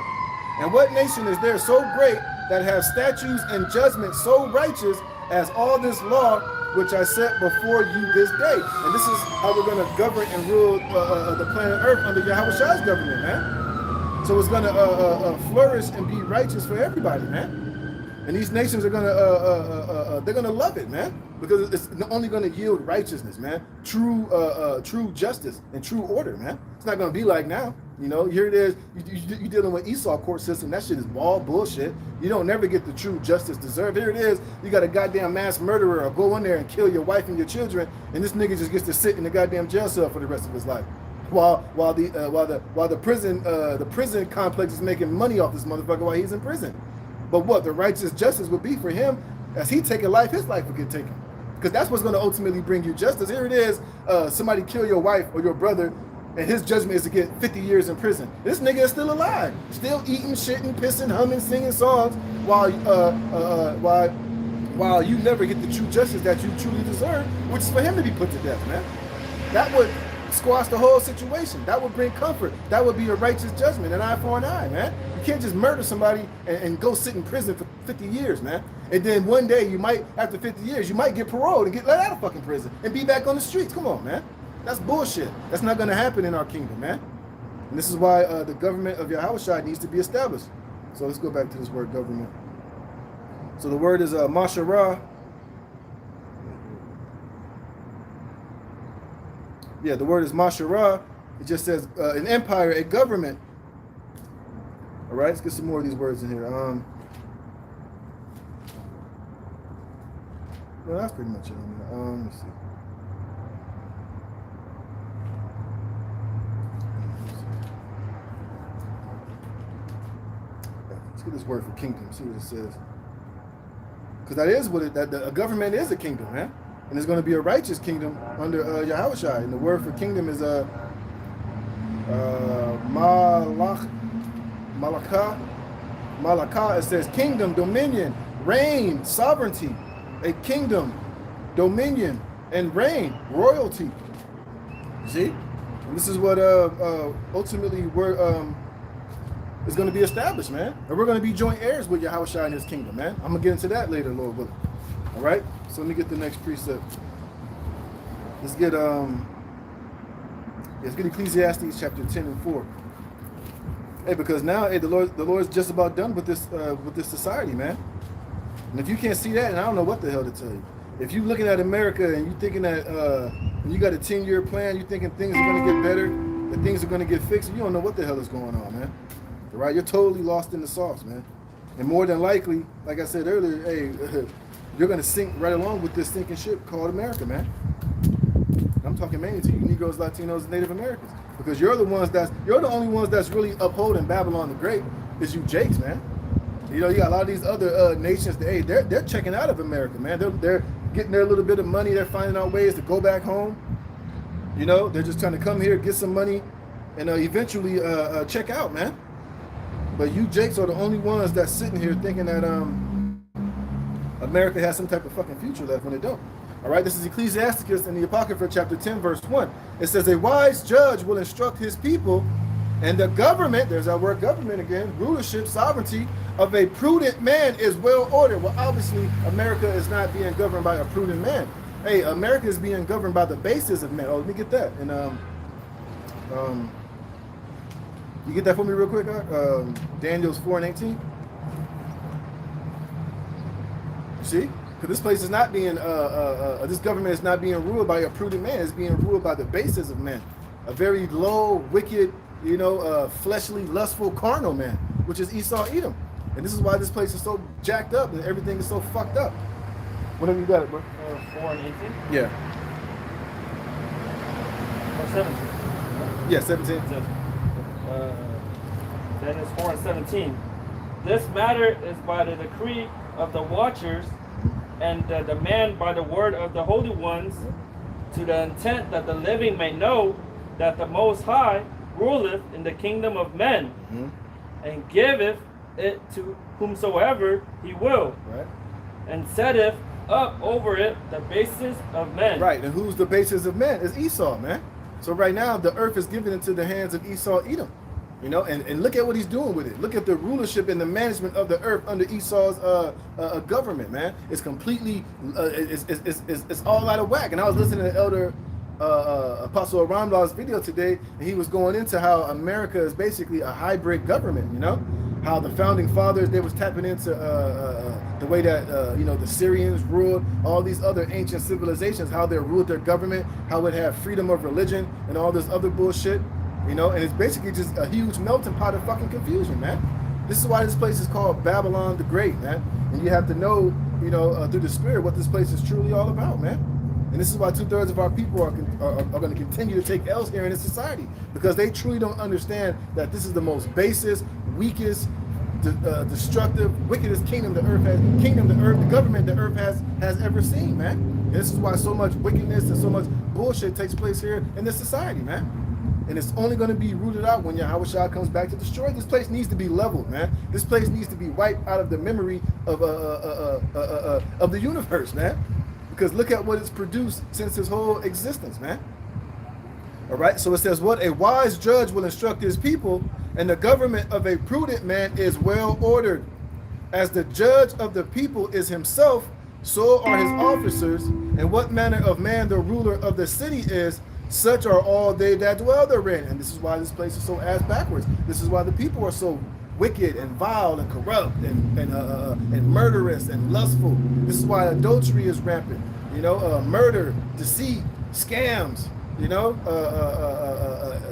And what nation is there so great, that have statutes and judgments so righteous, as all this law which I set before you this day? And this is how we're going to govern and rule the planet Earth under Yahawashi's government, man. So it's going to flourish and be righteous for everybody, man. And these nations are gonna they're gonna love it, man, because it's only gonna yield righteousness, man, true justice and true order, man. It's not gonna be like now. You know, here it is. You dealing with Esau court system. That shit is all bullshit. You don't never get the true justice deserved. Here it is. You got a goddamn mass murderer or go in there and kill your wife and your children, and this nigga just gets to sit in the goddamn jail cell for the rest of his life, while the prison complex is making money off this motherfucker while he's in prison. But what the righteous justice would be for him, as he take a life, his life will get taken, because that's what's going to ultimately bring you justice. Here it is. Somebody kill your wife or your brother, and his judgment is to get 50 years in prison. This nigga is still alive, still eating, shitting, pissing, humming, singing songs, while you never get the true justice that you truly deserve, which is for him to be put to death, man. That would squash the whole situation. That would bring comfort. That would be a righteous judgment, an eye for an eye, man. You can't just murder somebody and go sit in prison for 50 years, man. And then one day you might, after 50 years, you might get paroled and get let out of fucking prison and be back on the streets. Come on, man. That's bullshit. That's not going to happen in our kingdom, man. And this is why the government of Yahawashi needs to be established. So let's go back to this word government. So the word is Masharah. Yeah, the word is Masharah. It just says an empire, a government. All right, let's get some more of these words in here. Well, that's pretty much it. Let's see. Let's get this word for kingdom. See what it says. Because that is what a government is, a kingdom, man. And it's going to be a righteous kingdom under Yahawashi. And the word for kingdom is Malakah. It says kingdom, dominion, reign, sovereignty. A kingdom, dominion, and reign, royalty. See? And this is what ultimately is going to be established, man. And we're going to be joint heirs with Yahawashi in his kingdom, man. I'm going to get into that later, Lord willing. All right? So let me get the next precept. Let's get Ecclesiastes chapter 10 and 4. Hey, because now, hey, the Lord's just about done with this society, man. And if you can't see that, and I don't know what the hell to tell you. If you're looking at America and you're thinking that you got a 10-year plan, you're thinking things are going to get better, that things are going to get fixed, you don't know what the hell is going on, man. All right? You're totally lost in the sauce, man. And more than likely, like I said earlier, hey, you're going to sink right along with this sinking ship called America, man. I'm talking mainly to you Negroes, Latinos, and Native Americans, because you're the only ones that's really upholding Babylon the Great. Is you Jakes, man. You know, you got a lot of these other nations that, hey, they're checking out of America, man. They're getting their little bit of money. They're finding out ways to go back home. You know, they're just trying to come here, get some money, and eventually check out, man. But you Jakes are the only ones that's sitting here thinking that America has some type of fucking future left when it don't. All right, this is Ecclesiasticus in the Apocrypha, chapter 10, verse 1. It says, a wise judge will instruct his people, and the government, there's our word government again, rulership, sovereignty of a prudent man is well ordered. Well, obviously, America is not being governed by a prudent man. Hey, America is being governed by the basis of men. Oh, let me get that. And you get that for me real quick, Daniel's 4 and 18. You see? Because this place is not being, this government is not being ruled by a prudent man. It's being ruled by the basis of men. A very low, wicked, you know, fleshly, lustful, carnal man, which is Esau, Edom. And this is why this place is so jacked up and everything is so fucked up. Whenever you got it, bro. 4 and 18? Yeah. Or 17? Yeah, 17. Then it's 4 and 17. This matter is by the decree of the watchers and the demand by the word of the holy ones, to the intent that the living may know that the Most High ruleth in the kingdom of men, and giveth it to whomsoever he will, right, and setteth up over it the basis of men. Right, and who's the basis of men? It's Esau, man. So right now, the earth is given into the hands of Esau, Edom. You know, and look at what he's doing with it. Look at the rulership and the management of the earth under Esau's government, man. It's completely, it's all out of whack. And I was listening to Elder Apostle Ramlaw's video today, and he was going into how America is basically a hybrid government, you know? how the founding fathers, they was tapping into the way that the Syrians ruled all these other ancient civilizations, how they ruled their government, how it had freedom of religion and all this other bullshit, and it's basically just a huge melting pot of fucking confusion, man. This is why this place is called Babylon the Great, man. And you have to know, through the spirit what this place is truly all about, man. And this is why 2/3 of our people are going to continue to take L's here in this society, because they truly don't understand that this is the most basest, weakest, destructive, wickedest kingdom the government the earth has ever seen, man. And this is why so much wickedness and so much bullshit takes place here in this society, man. And it's only going to be rooted out when Yahawashi comes back to destroy. This place needs to be leveled, man. This place needs to be wiped out of the memory of the universe, man. Because look at what it's produced since his whole existence, man. All right, so it says, what a wise judge will instruct his people, and the government of a prudent man is well ordered. As the judge of the people is himself, so are his officers, and what manner of man the ruler of the city is, such are all they that dwell therein. And this is why this place is so ass backwards. This is why the people are so wicked and vile and corrupt and murderous and lustful. This is why adultery is rampant. Murder, deceit, scams.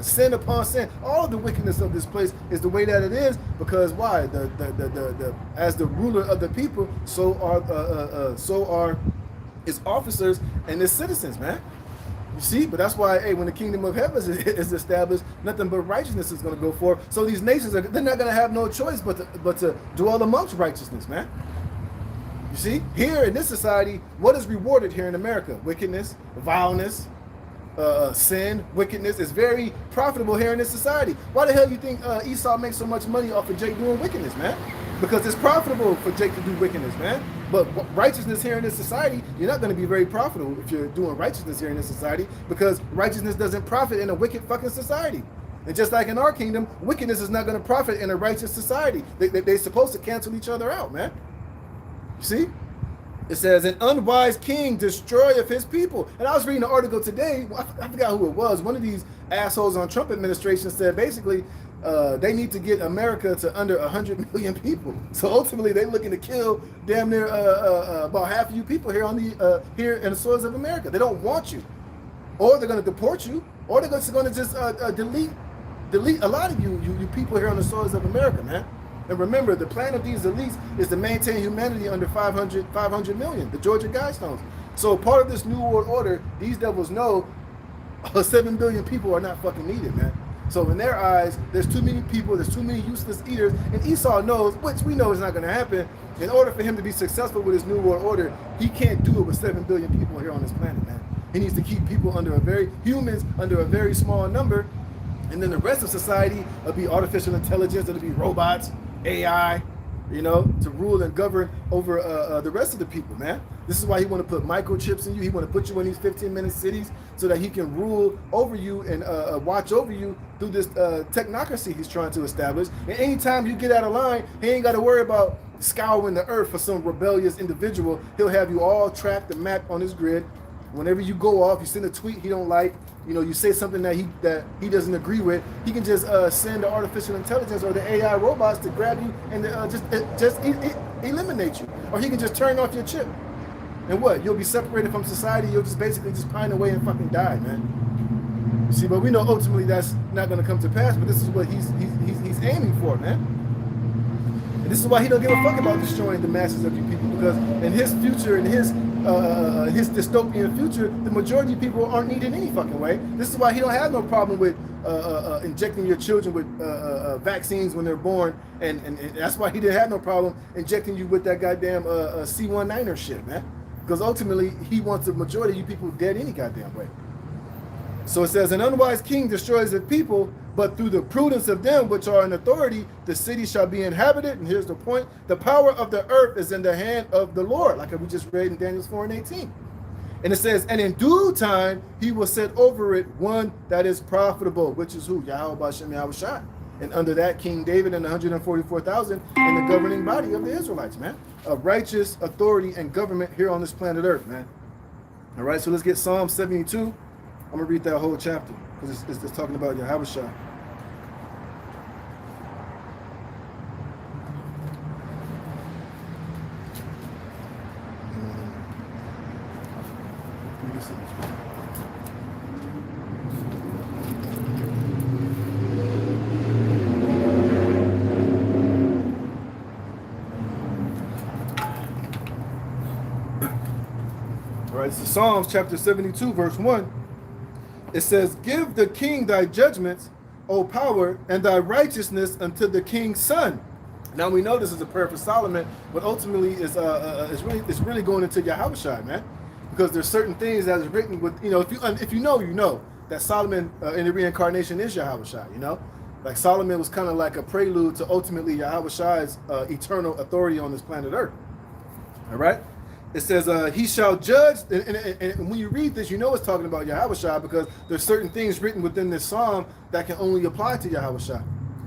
Sin upon sin. All of the wickedness of this place is the way that it is, because why? As the ruler of the people, so are his officers and his citizens, man. You see, but that's why, hey, when the kingdom of heaven is established, nothing but righteousness is going to go forth. So these nations they're not going to have no choice but to dwell amongst righteousness, man. You see, here in this society, what is rewarded here in America? Wickedness, vileness, sin, wickedness is very profitable here in this society. Why the hell do you think Esau makes so much money off of Jake doing wickedness, man? Because it's profitable for Jake to do wickedness, man. But righteousness here in this society, you're not going to be very profitable if you're doing righteousness here in this society, because righteousness doesn't profit in a wicked fucking society. And just like in our kingdom, wickedness is not going to profit in a righteous society. They're supposed to cancel each other out, man. You see? It says, an unwise king destroyeth his people. And I was reading an article today, I forgot who it was. One of these assholes on Trump administration said basically they need to get America to under 100 million people. So ultimately they're looking to kill damn near about half of you people here here in the soils of America. They don't want you. Or they're going to deport you, or they're going to just delete a lot of you people here on the soils of America, man. And remember, the plan of these elites is to maintain humanity under 500 million, the Georgia Guidestones. So part of this New World Order, these devils know 7 billion people are not fucking needed, man. So in their eyes, there's too many people, there's too many useless eaters, and Esau knows, which we know is not going to happen. In order for him to be successful with his New World Order, he can't do it with 7 billion people here on this planet, man. He needs to keep people humans under a very small number, and then the rest of society will be artificial intelligence, it'll be robots, AI, to rule and govern over the rest of the people, man. This is why he want to put microchips in you. He want to put you in these 15-minute cities so that he can rule over you and watch over you through this technocracy he's trying to establish. And anytime you get out of line, he ain't got to worry about scouring the earth for some rebellious individual. He'll have you all tracked and mapped on his grid. Whenever you go off, you send a tweet he don't like, you say something that he doesn't agree with, he can just send the artificial intelligence or the AI robots to grab you and just eliminate you. Or he can just turn off your chip. And what? You'll be separated from society. You'll just basically just pine away and fucking die, man. See, but we know ultimately that's not going to come to pass. But this is what he's aiming for, man. And this is why he don't give a fuck about destroying the masses of you people, because in his future, in his dystopian future, the majority of people aren't needed any fucking way. This is why he don't have no problem with injecting your children with vaccines when they're born, and that's why he didn't have no problem injecting you with that goddamn C19er shit, man. Because ultimately, he wants the majority of you people dead any goddamn way. So it says, an unwise king destroys his people, but through the prudence of them which are in authority, the city shall be inhabited. And here's the point. The power of the earth is in the hand of the Lord, like we just read in Daniel 4:18. And it says, and in due time, he will set over it one that is profitable, which is who? Yahawashi. And under that, King David and 144,000 and the governing body of the Israelites, man. A righteous authority and government here on this planet Earth, man. All right, so let's get Psalm 72. I'm going to read that whole chapter because it's talking about Yahawashi. see. All right, so Psalms chapter 72, verse 1. It says, "Give the king thy judgments, O power, and thy righteousness unto the king's son." Now we know this is a prayer for Solomon, but ultimately it's really going into Yahawashi, man, because there's certain things that is written with, if you know that Solomon in the reincarnation is Yahawashi, like Solomon was kind of like a prelude to ultimately Yahawashi's eternal authority on this planet Earth. All right. It says, he shall judge, and when you read this, it's talking about Yahawashi, because there's certain things written within this psalm that can only apply to Yahawashi,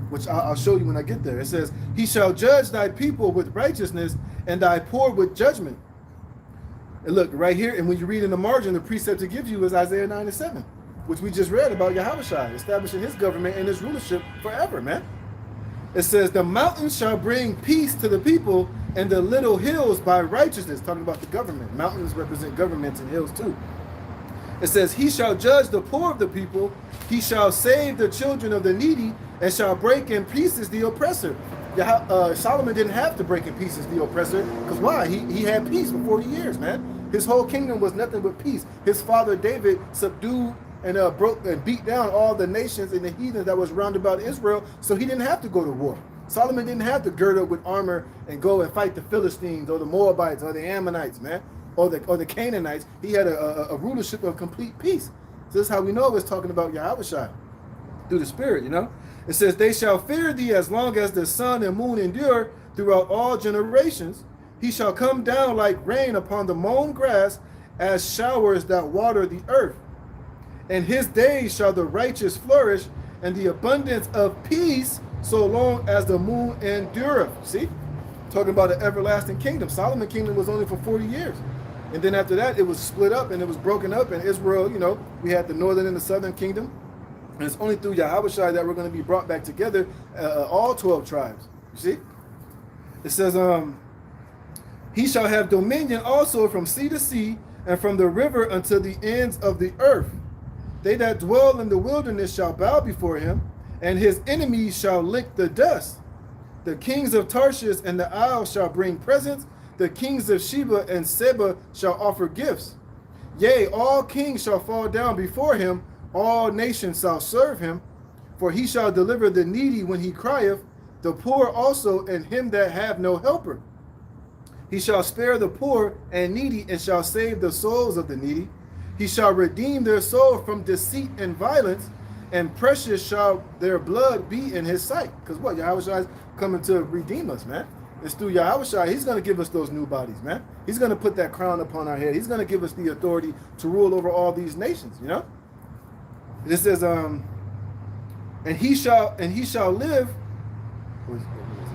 which I'll show you when I get there. It says, he shall judge thy people with righteousness, and thy poor with judgment. And look, right here, and when you read in the margin, the precept it gives you is Isaiah 9:7, which we just read about Yahawashi, establishing his government and his rulership forever, man. It says, the mountains shall bring peace to the people, and the little hills by righteousness. Talking about the government. Mountains represent governments and hills too. It says, he shall judge the poor of the people. He shall save the children of the needy, and shall break in pieces the oppressor. Solomon didn't have to break in pieces the oppressor, because why? He had peace for 40 years, man. His whole kingdom was nothing but peace. His father David subdued and broke and beat down all the nations and the heathens that was round about Israel, so he didn't have to go to war. Solomon didn't have to gird up with armor and go and fight the Philistines or the Moabites or the Ammonites, man, or the Canaanites. He had a rulership of complete peace. So this is how we know it's talking about Yahawashi through the Spirit, It says, they shall fear thee as long as the sun and moon endure throughout all generations. He shall come down like rain upon the mown grass, as showers that water the earth. In his days shall the righteous flourish, and the abundance of peace, so long as the moon endureth. See? Talking about an everlasting kingdom. Solomon's kingdom was only for 40 years. And then after that, it was split up and it was broken up. And Israel, we had the northern and the southern kingdom. And it's only through Yahawashi that we're going to be brought back together, all 12 tribes. You see? It says, he shall have dominion also from sea to sea, and from the river unto the ends of the earth. They that dwell in the wilderness shall bow before him, and his enemies shall lick the dust. The kings of Tarshish and the isles shall bring presents. The kings of Sheba and Seba shall offer gifts. Yea, all kings shall fall down before him. All nations shall serve him. For he shall deliver the needy when he crieth, the poor also, and him that have no helper. He shall spare the poor and needy, and shall save the souls of the needy. He shall redeem their soul from deceit and violence, and precious shall their blood be in his sight. Because what? Yahawashi is coming to redeem us, man. It's through Yahawashi. He's going to give us those new bodies, man. He's going to put that crown upon our head. He's going to give us the authority to rule over all these nations, It says, and he shall live.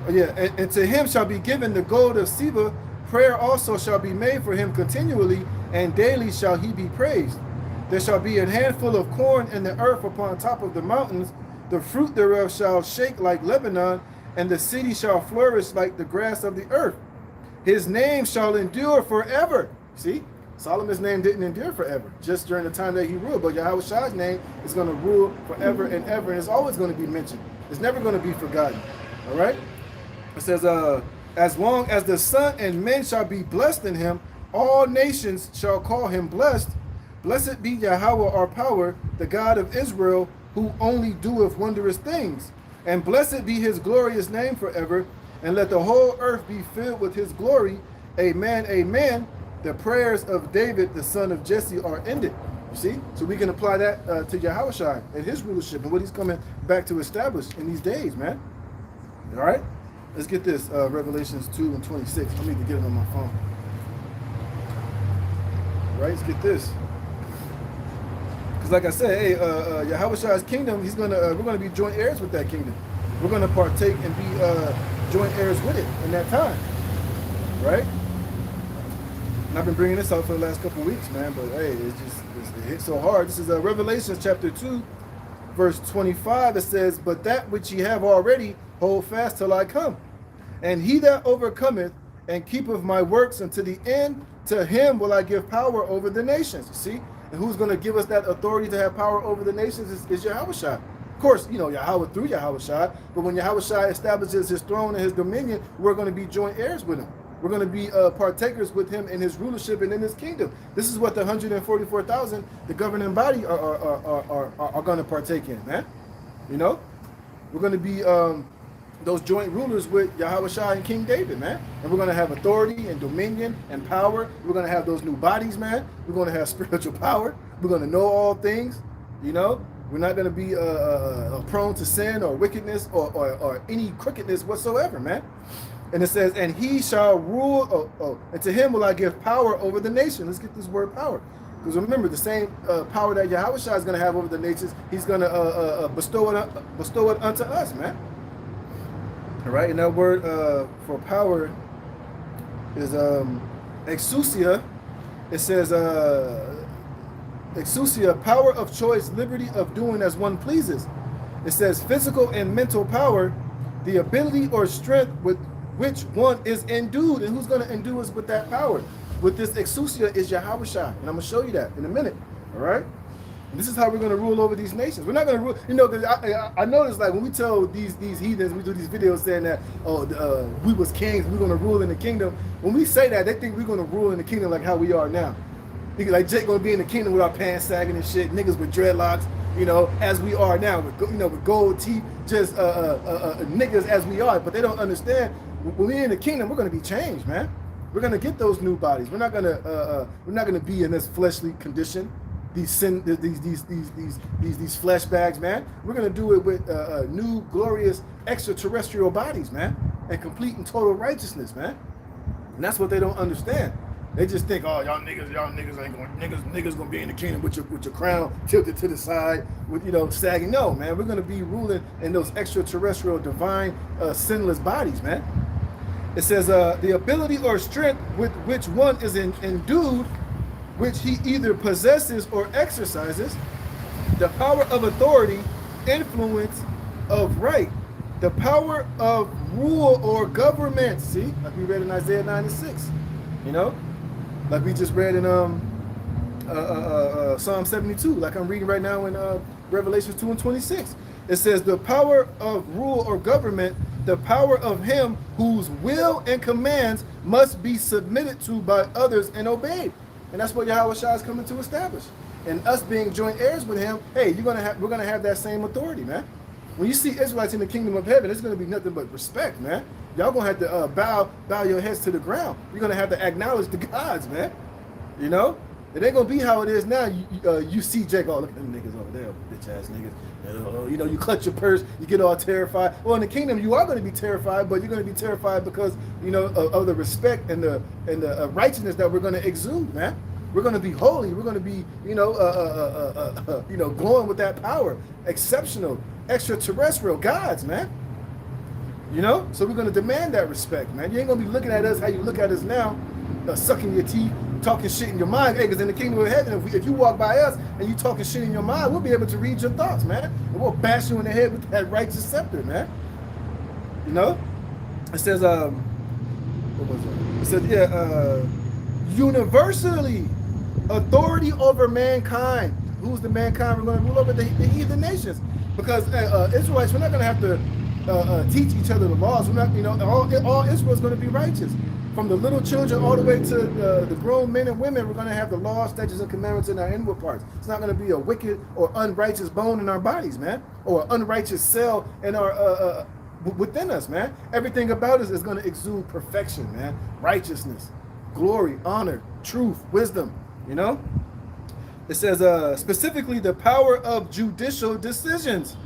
And to him shall be given the gold of Seba. Prayer also shall be made for him continually, and daily shall he be praised. There shall be an handful of corn in the earth upon top of the mountains. The fruit thereof shall shake like Lebanon, and the city shall flourish like the grass of the earth. His name shall endure forever. See, Solomon's name didn't endure forever, just during the time that he ruled. But Yahawashi's name is going to rule forever and ever, and it's always going to be mentioned. It's never going to be forgotten. All right? It says, as long as the sun and men shall be blessed in him, all nations shall call him blessed. Blessed be Yahweh our power, the God of Israel, who only doeth wondrous things. And blessed be his glorious name forever. And let the whole earth be filled with his glory. Amen, amen. The prayers of David, the son of Jesse, are ended. You see? So we can apply that to Yahawashi and his rulership and what he's coming back to establish in these days, man. All right? Let's get this, Revelations 2:26. I need to get it on my phone. All right, let's get this. Because like I said, hey, Yahawashi's kingdom, we're gonna be joint heirs with that kingdom. We're gonna partake and be joint heirs with it in that time, right? And I've been bringing this out for the last couple of weeks, man. But hey, it hit so hard. This is Revelation chapter 2, verse 25. It says, "But that which ye have already, hold fast till I come. And he that overcometh and keepeth my works unto the end, to him will I give power over the nations." You see, And who's going to give us that authority to have power over the nations is Yahawashi. Of course, Yahweh through Yahawashi, but when Yahawashi establishes his throne and his dominion, we're going to be joint heirs with him. We're going to be partakers with him in his rulership and in his kingdom. This is what the 144,000, the governing body, are going to partake in, man. We're going to be those joint rulers with Yahawashi and King David, man. And we're going to have authority and dominion and power. We're going to have those new bodies, man. We're going to have spiritual power. We're going to know all things, We're not going to be prone to sin or wickedness or any crookedness whatsoever, man. And it says, and he shall rule, and to him will I give power over the nation. Let's get this word power. Because remember, the same power that Yahawashi is going to have over the nations, he's going to bestow it unto us, man. All right, and that word for power is exousia. It says, exousia, power of choice, liberty of doing as one pleases. It says physical and mental power, the ability or strength with which one is endued. And who's going to endue us with that power? With this exousia is Yahawashi. And I'm going to show you that in a minute. All right? And this is how we're going to rule over these nations. We're not going to rule, because I notice, like, when we tell these heathens, we do these videos saying that, we was kings, we're going to rule in the kingdom. When we say that, they think we're going to rule in the kingdom like how we are now. Like Jake going to be in the kingdom with our pants sagging and shit, niggas with dreadlocks, as we are now, with gold teeth, just niggas as we are. But they don't understand. When we're in the kingdom, we're going to be changed, man. We're going to get those new bodies. We're not going to be in this fleshly condition. These flesh bags, man. We're gonna do it with new, glorious, extraterrestrial bodies, man, and complete and total righteousness, man. And that's what they don't understand. They just think, oh, y'all niggas ain't niggas gonna be in the kingdom with your crown tilted to the side, with sagging. No, man, we're gonna be ruling in those extraterrestrial, divine, sinless bodies, man. It says the ability or strength with which one is endued, which he either possesses or exercises, the power of authority, influence of right, the power of rule or government. See, like we read in Isaiah 9:6, like we just read in Psalm 72, like I'm reading right now in Revelation 2:26. It says the power of rule or government, the power of him whose will and commands must be submitted to by others and obeyed. And that's what Yahawashi is coming to establish. And us being joint heirs with him, hey, we're gonna have that same authority, man. When you see Israelites in the kingdom of heaven, it's gonna be nothing but respect, man. Y'all gonna have to bow your heads to the ground. You're gonna have to acknowledge the gods, man. It ain't gonna be how it is now. You see Jake, oh, look at them niggas over there, bitch ass niggas. You clutch your purse, you get all terrified. Well, in the kingdom, you are going to be terrified, but you're going to be terrified because of the respect and the righteousness that we're going to exude, man. We're going to be holy. We're going to be glowing with that power, exceptional, extraterrestrial gods, man. So we're going to demand that respect, man. You ain't going to be looking at us how you look at us now, sucking your teeth, talking shit in your mind. Hey, because in the kingdom of heaven, if you walk by us and you talking shit in your mind, we'll be able to read your thoughts, man. And we'll bash you in the head with that righteous scepter, man. It says, what was it? It says, universally authority over mankind. Who's the mankind? We're going to rule over the heathen nations. Because Israelites, we're not going to have to teach each other the laws. We're not, all Israel is going to be righteous. From the little children all the way to the grown men and women, we're going to have the laws, statutes, and commandments in our inward parts. It's not going to be a wicked or unrighteous bone in our bodies, man, or an unrighteous cell in our within us, man. Everything about us is going to exude perfection, man, righteousness, glory, honor, truth, wisdom. It says specifically the power of judicial decisions,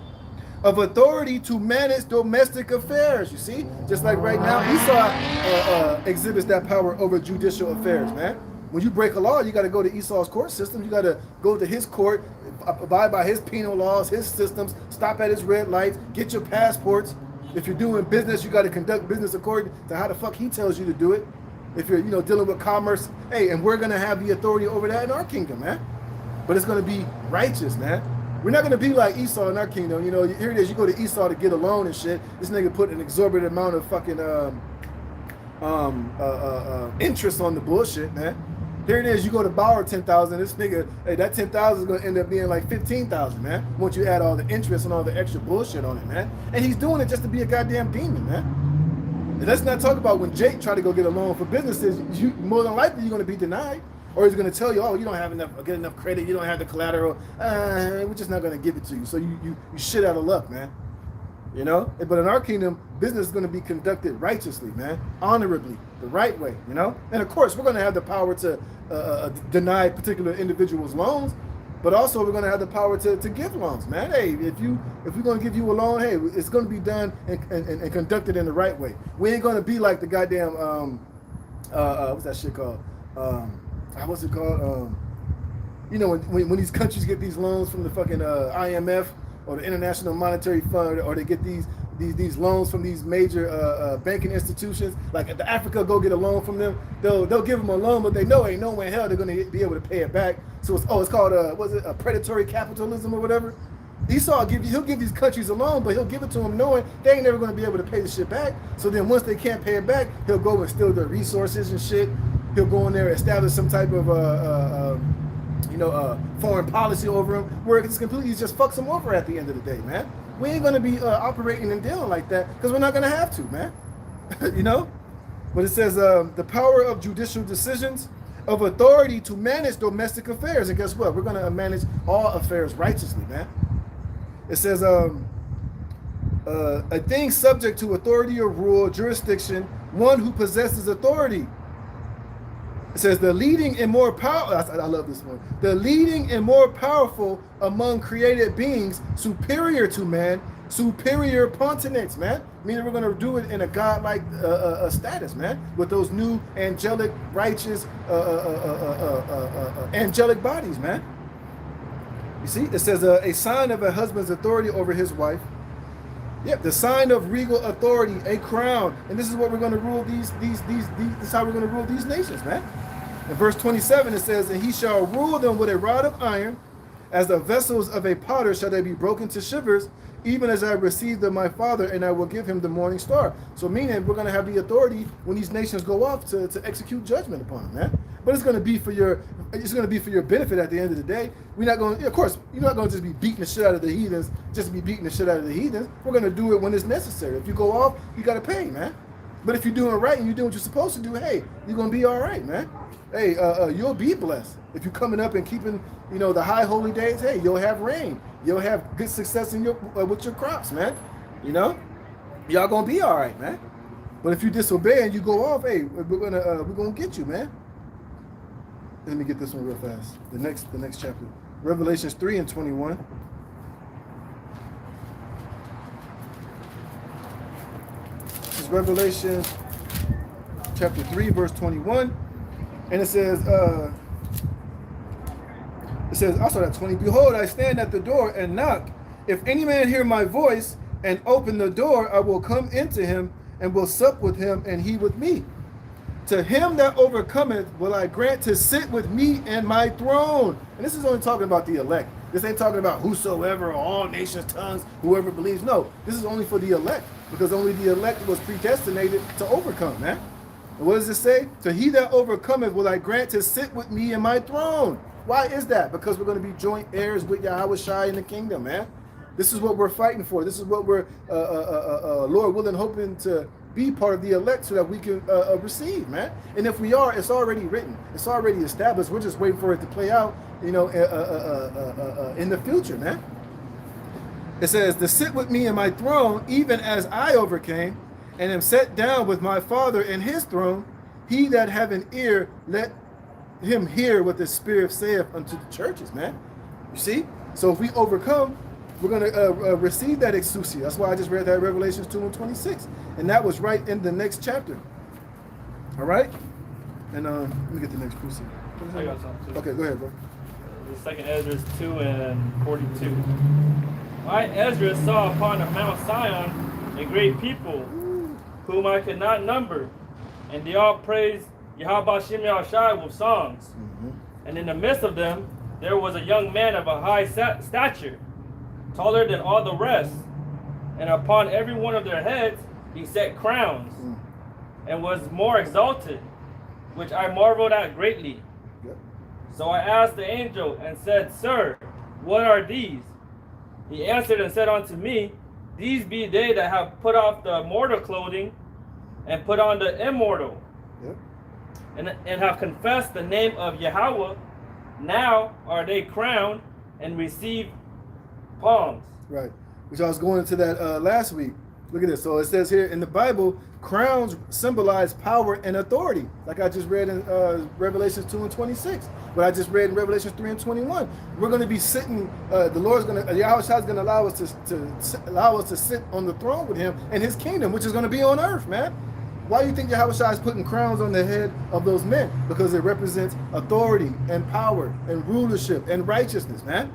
of authority to manage domestic affairs. You see, just like right now, Esau exhibits that power over judicial affairs, man. When you break a law, you got to go to Esau's court system. You got to go to his court, abide by his penal laws, his systems, stop at his red lights, get your passports. If you're doing business, you got to conduct business according to how the fuck he tells you to do it. If you're, dealing with commerce, hey, and we're gonna have the authority over that in our kingdom, man. But it's gonna be righteous, man. We're not gonna be like Esau in our kingdom. Here it is. You go to Esau to get a loan and shit. This nigga put an exorbitant amount of fucking interest on the bullshit, man. Here it is, you go to borrow 10,000, this nigga, hey, that 10,000 is gonna end up being like 15,000, man. Once you add all the interest and all the extra bullshit on it, man. And he's doing it just to be a goddamn demon, man. And let's not talk about when Jake tried to go get a loan for businesses, more than likely you're gonna be denied. Or he's gonna tell you, oh, you don't have get enough credit, you don't have the collateral, we're just not gonna give it to you. So you shit out of luck, man. You know? But in our kingdom, business is going to be conducted righteously, man, honorably, the right way, you know? And of course, we're going to have the power to deny particular individuals loans, but also we're going to have the power to give loans, man. Hey, if we're going to give you a loan, hey, it's going to be done and conducted in the right way. We ain't going to be like the goddamn, what's that shit called? What's it called? You know, when these countries get these loans from the fucking IMF, or the International Monetary Fund, or they get these loans from these major banking institutions. Like if the Africa go get a loan from them, they'll give them a loan, but they know ain't no way in hell they're going to be able to pay it back. So it's called a predatory capitalism or whatever. Esau he'll give these countries a loan, but he'll give it to them knowing they ain't never going to be able to pay the shit back. So then once they can't pay it back, he'll go and steal their resources and shit. He'll go in there and establish some type of foreign policy over them, where it's completely just fucks them over at the end of the day, man. We ain't gonna be operating and dealing like that because we're not gonna have to, man. You know? But it says the power of judicial decisions, of authority to manage domestic affairs. And guess what? We're gonna manage all affairs righteously, man. It says a thing subject to authority or rule, jurisdiction, one who possesses authority. It says the leading and more powerful, I love this one. The leading and more powerful among created beings, superior to man, superior pontificates, man. Meaning we're going to do it in a godlike status, man, with those new angelic, righteous, angelic bodies, man. You see, it says a sign of a husband's authority over his wife. Yep, the sign of regal authority, a crown, and this is what we're going to rule this is how we're going to rule these nations, man. In verse 27, it says, and he shall rule them with a rod of iron, as the vessels of a potter shall they be broken to shivers, even as I received of my father, and I will give him the morning star. So meaning we're going to have the authority when these nations go off to execute judgment upon them, man. But it's going to be for your benefit at the end of the day. We're not going, of course, you're not going to just be beating the shit out of the heathens, just be beating the shit out of the heathens. We're going to do it when it's necessary. If you go off, you got to pay, man. But if you're doing right and you're doing what you're supposed to do, hey, you're going to be all right, man. Hey, you'll be blessed. If you're coming up and keeping, the high holy days, hey, you'll have rain. You'll have good success in with your crops, man. Y'all gonna be all right, man. But if you disobey and you go off, hey, we're gonna get you, man. Let me get this one real fast. The next chapter, Revelations 3:21. This is Revelation chapter 3, verse 21. And it says, I saw that 20, behold, I stand at the door and knock. If any man hear my voice and open the door, I will come into him and will sup with him and he with me. To him that overcometh will I grant to sit with me in my throne. And this is only talking about the elect. This ain't talking about whosoever, all nations, tongues, whoever believes. No, this is only for the elect, because only the elect was predestinated to overcome, man. And what does it say? To he that overcometh will I grant to sit with me in my throne. Why is that? Because we're going to be joint heirs with Yahawashi in the kingdom, man. This is what we're fighting for. This is what we're, Lord willing, hoping to be part of the elect so that we can receive, man. And if we are, it's already written. It's already established. We're just waiting for it to play out, in the future, man. It says, to sit with me in my throne, even as I overcame, and am set down with my Father in his throne. He that have an ear, let him hear what the Spirit saith unto the churches, man. You see? So if we overcome, we're going to receive that exousia. That's why I just read that Revelations 2:26. And that was right in the next chapter. All right? And let me get the next precept. I got something. Okay, go ahead, bro. The second Ezra 2:42. I, Ezra, saw upon the Mount Zion a great people, whom I could not number, and they all praised Yahawashi with songs. And in the midst of them, there was a young man of a high stature, taller than all the rest, and upon every one of their heads he set crowns, and was more exalted, which I marveled at greatly. So I asked the angel and said, Sir, what are these? He answered and said unto me, These be they that have put off the mortal clothing and put on the immortal, Yep. and have confessed the name of Yahweh. Now are they crowned and receive palms. Right. Which I was going into that last week. Look at this. So it says here in the Bible, crowns symbolize power and authority. Like I just read in Revelations 2 and 26. What I just read in Revelations 3 and 21. We're going to be sitting, the Lord's going to, Yahawashi is going to allow us to sit on the throne with him and his kingdom, which is going to be on earth, man. Why do you think Yahawashi is putting crowns on the head of those men? Because it represents authority and power and rulership and righteousness, man.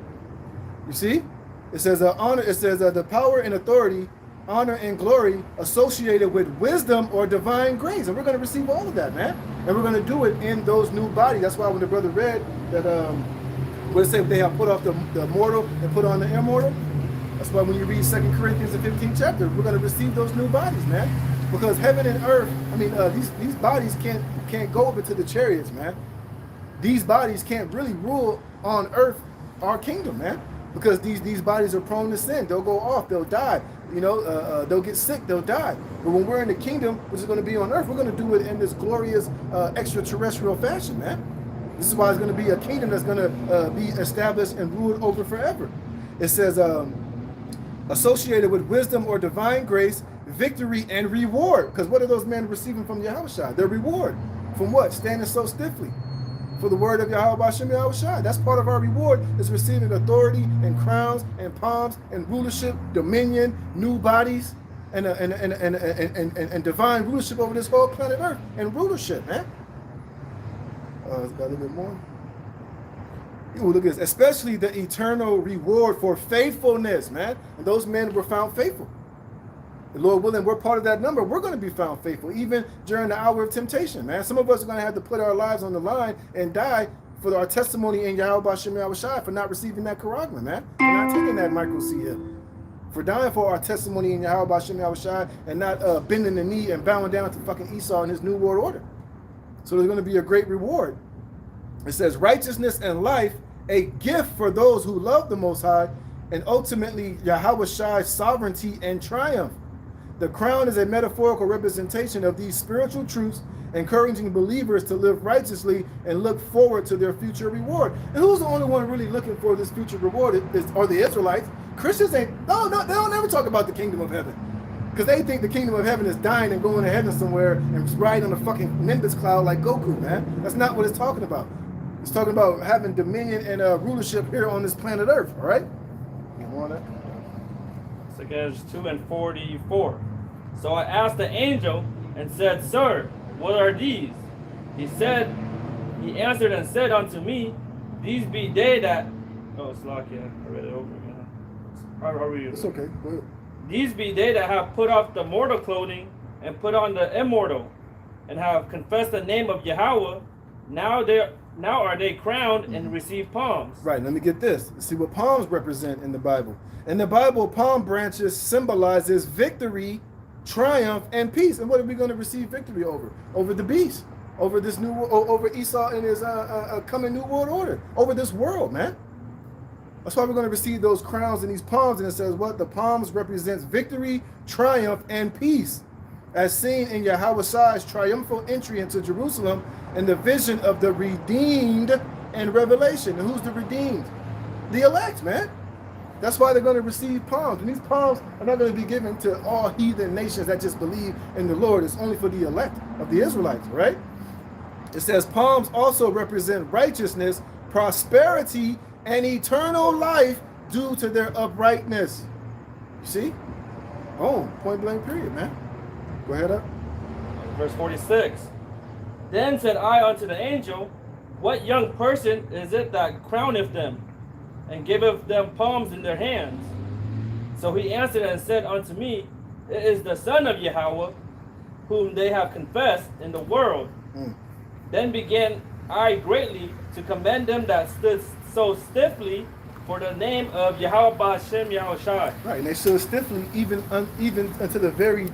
You see? It says honor. It says the power and authority, honor and glory associated with wisdom or divine grace, and we're going to receive all of that, man. And we're going to do it in those new bodies. That's why when the brother read that, what it say, they have put off the mortal and put on the immortal. That's why when you read 2 Corinthians, the 15th chapter, we're going to receive those new bodies, man. Because heaven and earth, I mean, these bodies can't go over to the chariots, man. These bodies can't really rule on earth, our kingdom, man. Because these bodies are prone to sin. They'll go off. They'll die. You know, they'll get sick. They'll die. But when we're in the kingdom, which is going to be on earth, we're going to do it in this glorious extraterrestrial fashion, man. This is why it's going to be a kingdom that's going to be established and ruled over forever. It says, associated with wisdom or divine grace, victory and reward. Because what are those men receiving from Yahawashi? Their reward. From what? Standing so stiffly for the word of Yahawashi. That's part of our reward, is receiving authority and crowns and palms and rulership, dominion, new bodies, and divine rulership over this whole planet Earth, and rulership, man. It's got a little bit more. Ooh, look at this. Especially the eternal reward for faithfulness, man. And those men were found faithful. The Lord willing, we're part of that number. We're going to be found faithful, even during the hour of temptation, man. Some of us are going to have to put our lives on the line and die for our testimony in Yahawashi for not receiving that charagma, man. For not taking that micro-CF. For dying for our testimony in Yahawashi and not bending the knee and bowing down to fucking Esau and his new world order. So there's going to be a great reward. It says righteousness and life, a gift for those who love the Most High, and ultimately Yahawashi's sovereignty and triumph. The crown is a metaphorical representation of these spiritual truths, encouraging believers to live righteously and look forward to their future reward. And who's the only one really looking for this future reward? Are the Israelites. Christians ain't, no, they don't ever talk about the kingdom of heaven. Because they think the kingdom of heaven is dying and going to heaven somewhere and riding on a fucking Nimbus cloud like Goku, man. That's not what it's talking about. It's talking about having dominion and rulership here on this planet Earth, all right? More on that. So again, 2 and 44. So I asked the angel and said, Sir, what are these? He answered and said unto me, These be they that, oh, Slakia, I read it over again. How are you? It's okay, go ahead. These be they that have put off the mortal clothing and put on the immortal, and have confessed the name of Yahweh. Now are they crowned and receive palms. Right, let me get this. See what palms represent in the Bible. In the Bible, palm branches symbolizes victory, triumph, and peace. And what are we going to receive victory over? Over the beast, over this new, over Esau and his coming new world order, over this world, man. That's why we're going to receive those crowns and these palms. And it says what? The palms represents victory, triumph, and peace, as seen in Yahawashi's triumphal entry into Jerusalem and the vision of the redeemed in Revelation. And who's the redeemed? The elect, man. That's why they're going to receive palms. And these palms are not going to be given to all heathen nations that just believe in the Lord. It's only for the elect of the Israelites, right? It says palms also represent righteousness, prosperity, and eternal life due to their uprightness. You see? Boom. Point blank period, man. Go ahead up. Verse 46. Then said I unto the angel, What young person is it that crowneth them, and giveth them palms in their hands? So he answered and said unto me, It is the Son of Yahweh, whom they have confessed in the world. Then began I greatly to commend them that stood so stiffly for the name of Yahweh Ba'ashem Yahushai. Right, and they stood stiffly even unto the very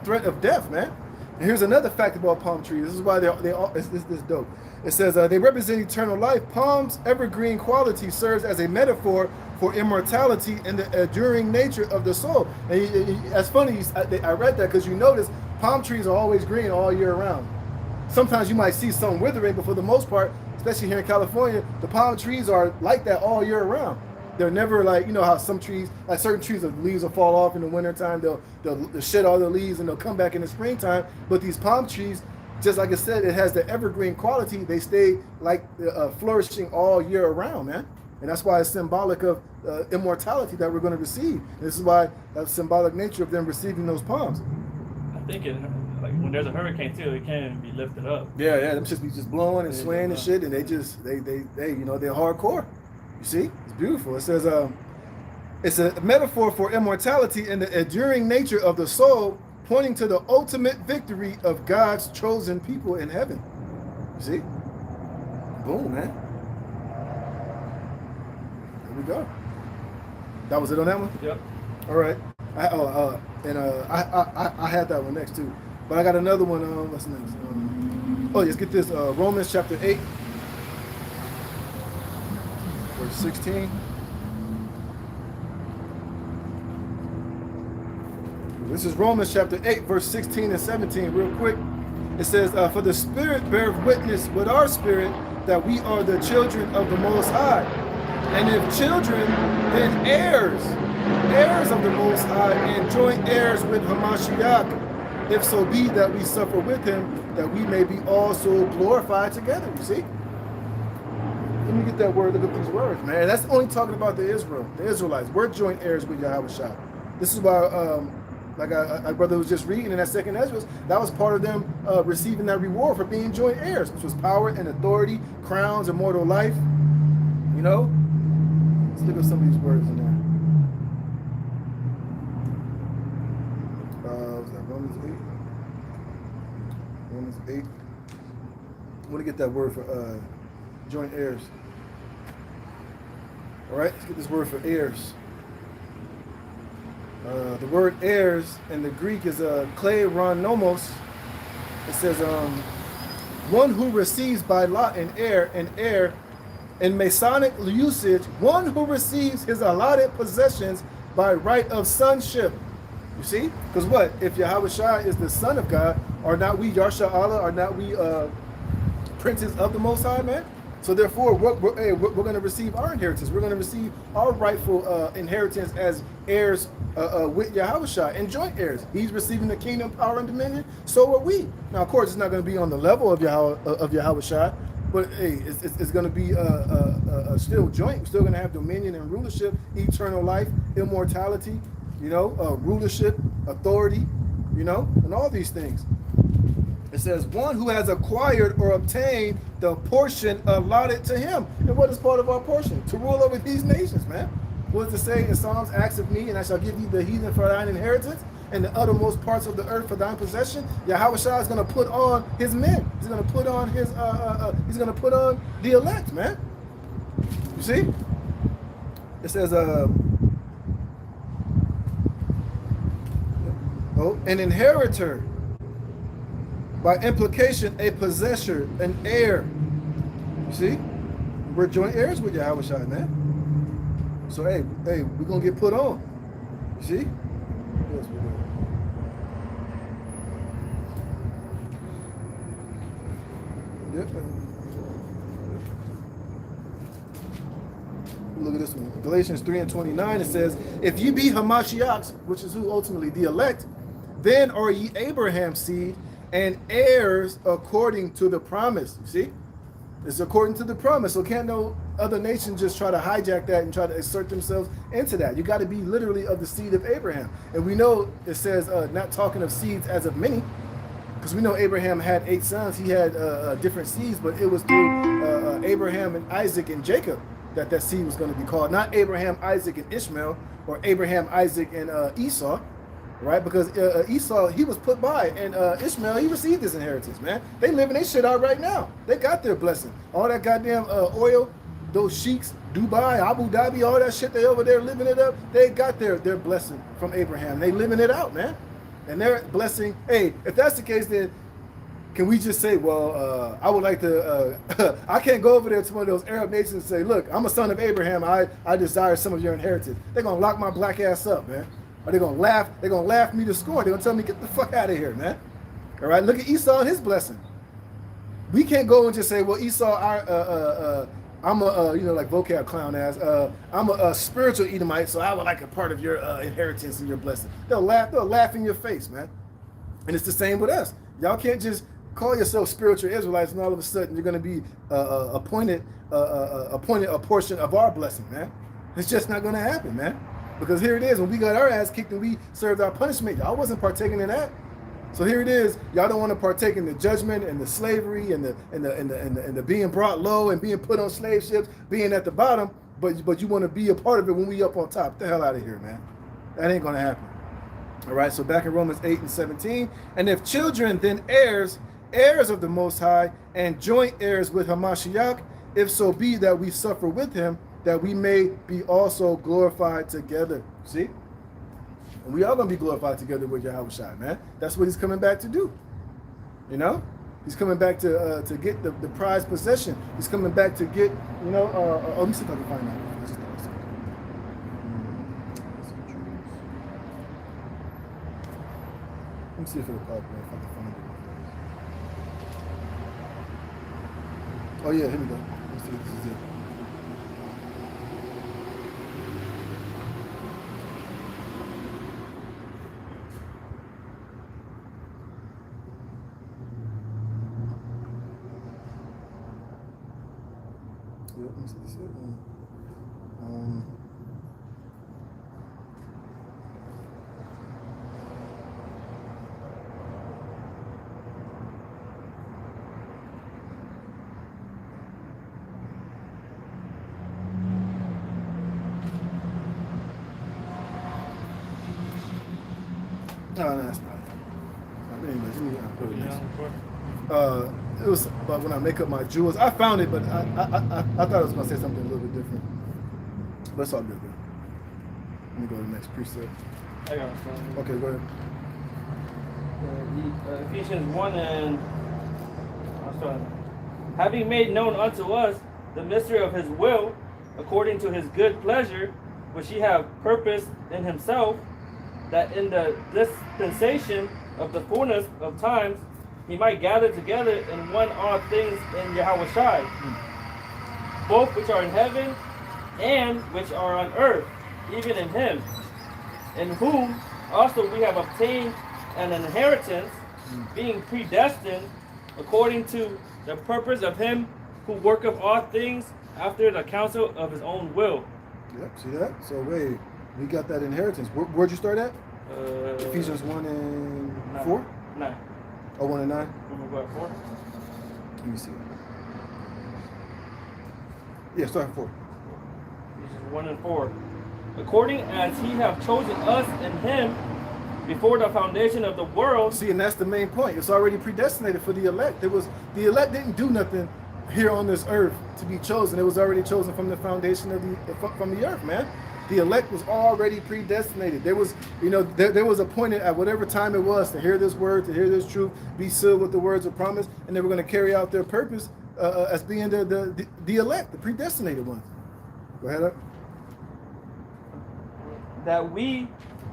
threat of death, man. And here's another fact about palm trees. This is why they all this dope. It says they represent eternal life. Palm's evergreen quality serves as a metaphor for immortality and the enduring nature of the soul. And that's funny. I read that because you notice palm trees are always green all year round. Sometimes you might see some withering, but for the most part, especially here in California, the palm trees are like that all year round. They're never like, you know how some trees, like certain trees, the leaves will fall off in the wintertime, they'll shed all the leaves and they'll come back in the springtime. But these palm trees, just like I said, it has the evergreen quality. They stay like flourishing all year around, man. And that's why it's symbolic of immortality that we're going to receive. And this is why that's symbolic nature of them receiving those palms. I think like when there's a hurricane too, it can be lifted up. Yeah, them just be just blowing and swaying and shit, and they you know, they're hardcore. You see, it's beautiful. It says it's a metaphor for immortality and the enduring nature of the soul, pointing to the ultimate victory of God's chosen people in heaven. You see? Boom, man. There we go. That was it on that one? Yep. All right. I had that one next too. But I got another one. What's next? Let's get this. Romans chapter 8. Verse 16. This is Romans chapter 8, verse 16 and 17, real quick. It says, for the Spirit beareth witness with our spirit that we are the children of the Most High. And if children, then heirs, heirs of the Most High, and joint heirs with Hamashiach, if so be that we suffer with him, that we may be also glorified together. You see? Let me get that word. Look at these words, man. That's only talking about the Israelites. We're joint heirs with Yahawashi. This is why, like our brother was just reading in that second Ezra, that was part of them receiving that reward for being joint heirs, which was power and authority, crowns, immortal life. You know? Let's look at some of these words in there. Was that Romans 8? Romans 8. I want to get that word for joint heirs. All right, let's get this word for heirs. The word heirs in the Greek is kleronomos. It says one who receives by lot an heir in Masonic usage, one who receives his allotted possessions by right of sonship. You see? Because what? If Yahawashi is the son of God, are not we Yasha Allah? Are not we princes of the Most High, man? So therefore, we're going to receive our inheritance. We're going to receive our rightful inheritance as heirs with Yahawashi and joint heirs. He's receiving the kingdom, power, and dominion. So are we. Now, of course, it's not going to be on the level of Yahawashi, but hey, it's going to be still joint. We're still going to have dominion and rulership, eternal life, immortality, you know, rulership, authority, you know, and all these things. It says, one who has acquired or obtained the portion allotted to him. And what is part of our portion? To rule over these nations, man. What does it say in Psalms? Ask of me, and I shall give thee the heathen for thine inheritance, and the uttermost parts of the earth for thine possession. Yahawashi is going to put on his men. He's going to put on his, he's going to put on the elect, man. You see? It says, an inheritor. By implication, a possessor, an heir. You see? We're joint heirs with Yahawashi, man. So, hey, we're going to get put on. You see? Yes, we do. Yep. Look at this one. Galatians 3:29, it says, if ye be Hamashiachs, which is who ultimately the elect, then are ye Abraham's seed, and heirs according to the promise. You see? It's according to the promise. So can't no other nation just try to hijack that and try to assert themselves into that. You got to be literally of the seed of Abraham. And we know it says not talking of seeds as of many, because we know Abraham had 8 sons. He had different seeds, but it was through Abraham and Isaac and Jacob that seed was going to be called. Not Abraham, Isaac, and Ishmael, or Abraham, Isaac, and Esau. Right, because Esau, he was put by, and Ishmael, he received his inheritance, man. They living their shit out right now. They got their blessing. All that goddamn oil, those sheiks, Dubai, Abu Dhabi, all that shit, they over there living it up. They got their blessing from Abraham. They living it out, man. and their blessing. Hey, if that's the case, then can we just say, well, I would like to, I can't go over there to one of those Arab nations and say, look, I'm a son of Abraham. I desire some of your inheritance. They're going to lock my black ass up, man. Or they're going to laugh. They're going to laugh me to scorn. They're going to tell me, get the fuck out of here, man. All right, look at Esau and his blessing. We can't go and just say, well, Esau, I'm a, like vocab clown ass. I'm a spiritual Edomite, so I would like a part of your inheritance and your blessing. They'll laugh in your face, man. And it's the same with us. Y'all can't just call yourself spiritual Israelites and all of a sudden you're going to be appointed a portion of our blessing, man. It's just not going to happen, man. Because here it is, when we got our ass kicked and we served our punishment, y'all wasn't partaking in that. So here it is, y'all don't want to partake in the judgment and the slavery and the being brought low and being put on slave ships, being at the bottom, but you want to be a part of it when we up on top. Get the hell out of here, man. That ain't going to happen. All right, so back in Romans 8 and 17, and if children, then heirs of the Most High, and joint heirs with Hamashiach, if so be that we suffer with him, that we may be also glorified together. See? And we are going to be glorified together with Yahawashi, man. That's what he's coming back to do. He's coming back to get the prized possession. He's coming back to get, let me see if I can find that. Let me see if it'll pop up, if I can find it. Oh yeah, here we go. Let's see if this is it. Yeah, let me see this is No, that's not it. Anyways, let me put it next. It was about when I make up my jewels. I found it, but I thought I was going to say something a little bit different. But it's all good, bro. Let me go to the next precept. I got it. Okay, go ahead. Ephesians 1 and... I'm sorry. Having made known unto us the mystery of his will, according to his good pleasure, which he have purposed in himself, that in the dispensation of the fullness of times he might gather together in one all things in Yahawashi, both which are in heaven and which are on earth, even in him, in whom also we have obtained an inheritance, being predestined according to the purpose of him who worketh all things after the counsel of his own will. Yep, see that? So wait, we got that inheritance. Where'd you start at? Ephesians 1 and 4? 9. Oh, 1 and 9? I'm gonna go at 4. Let me see. Yeah, start at 4. Ephesians 1 and 4. According as he have chosen us in him before the foundation of the world. See, and that's the main point. It's already predestinated for the elect. The elect didn't do nothing here on this earth to be chosen. It was already chosen from the foundation of from the earth, man. The elect was already predestinated. There was, there was appointed at whatever time it was to hear this word, to hear this truth, be sealed with the words of promise, and they were going to carry out their purpose as being the elect, the predestinated ones. Go ahead up. That we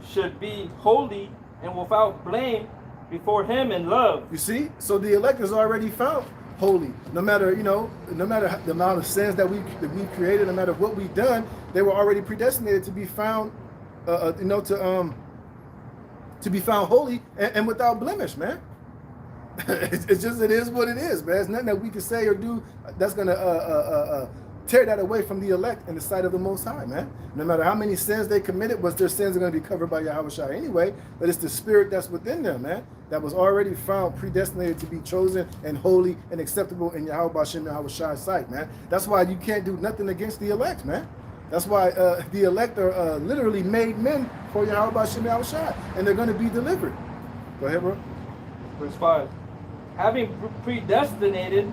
should be holy and without blame before him in love. You see? So the elect is already found holy. No matter, no matter the amount of sins that we created, no matter what we've done, they were already predestinated to be found, to be found holy and without blemish, man. It's just, it is what it is, man. There's nothing that we can say or do that's gonna tear that away from the elect in the sight of the Most High, man. No matter how many sins they committed, their sins are going to be covered by Yahawashi anyway, but it's the spirit that's within them, man, that was already found, predestinated to be chosen and holy and acceptable in Yahawashi's sight, man. That's why you can't do nothing against the elect, man. That's why the elect are literally made men for Yahawashi, and they're going to be delivered. Go ahead, bro. Verse 5. Having predestinated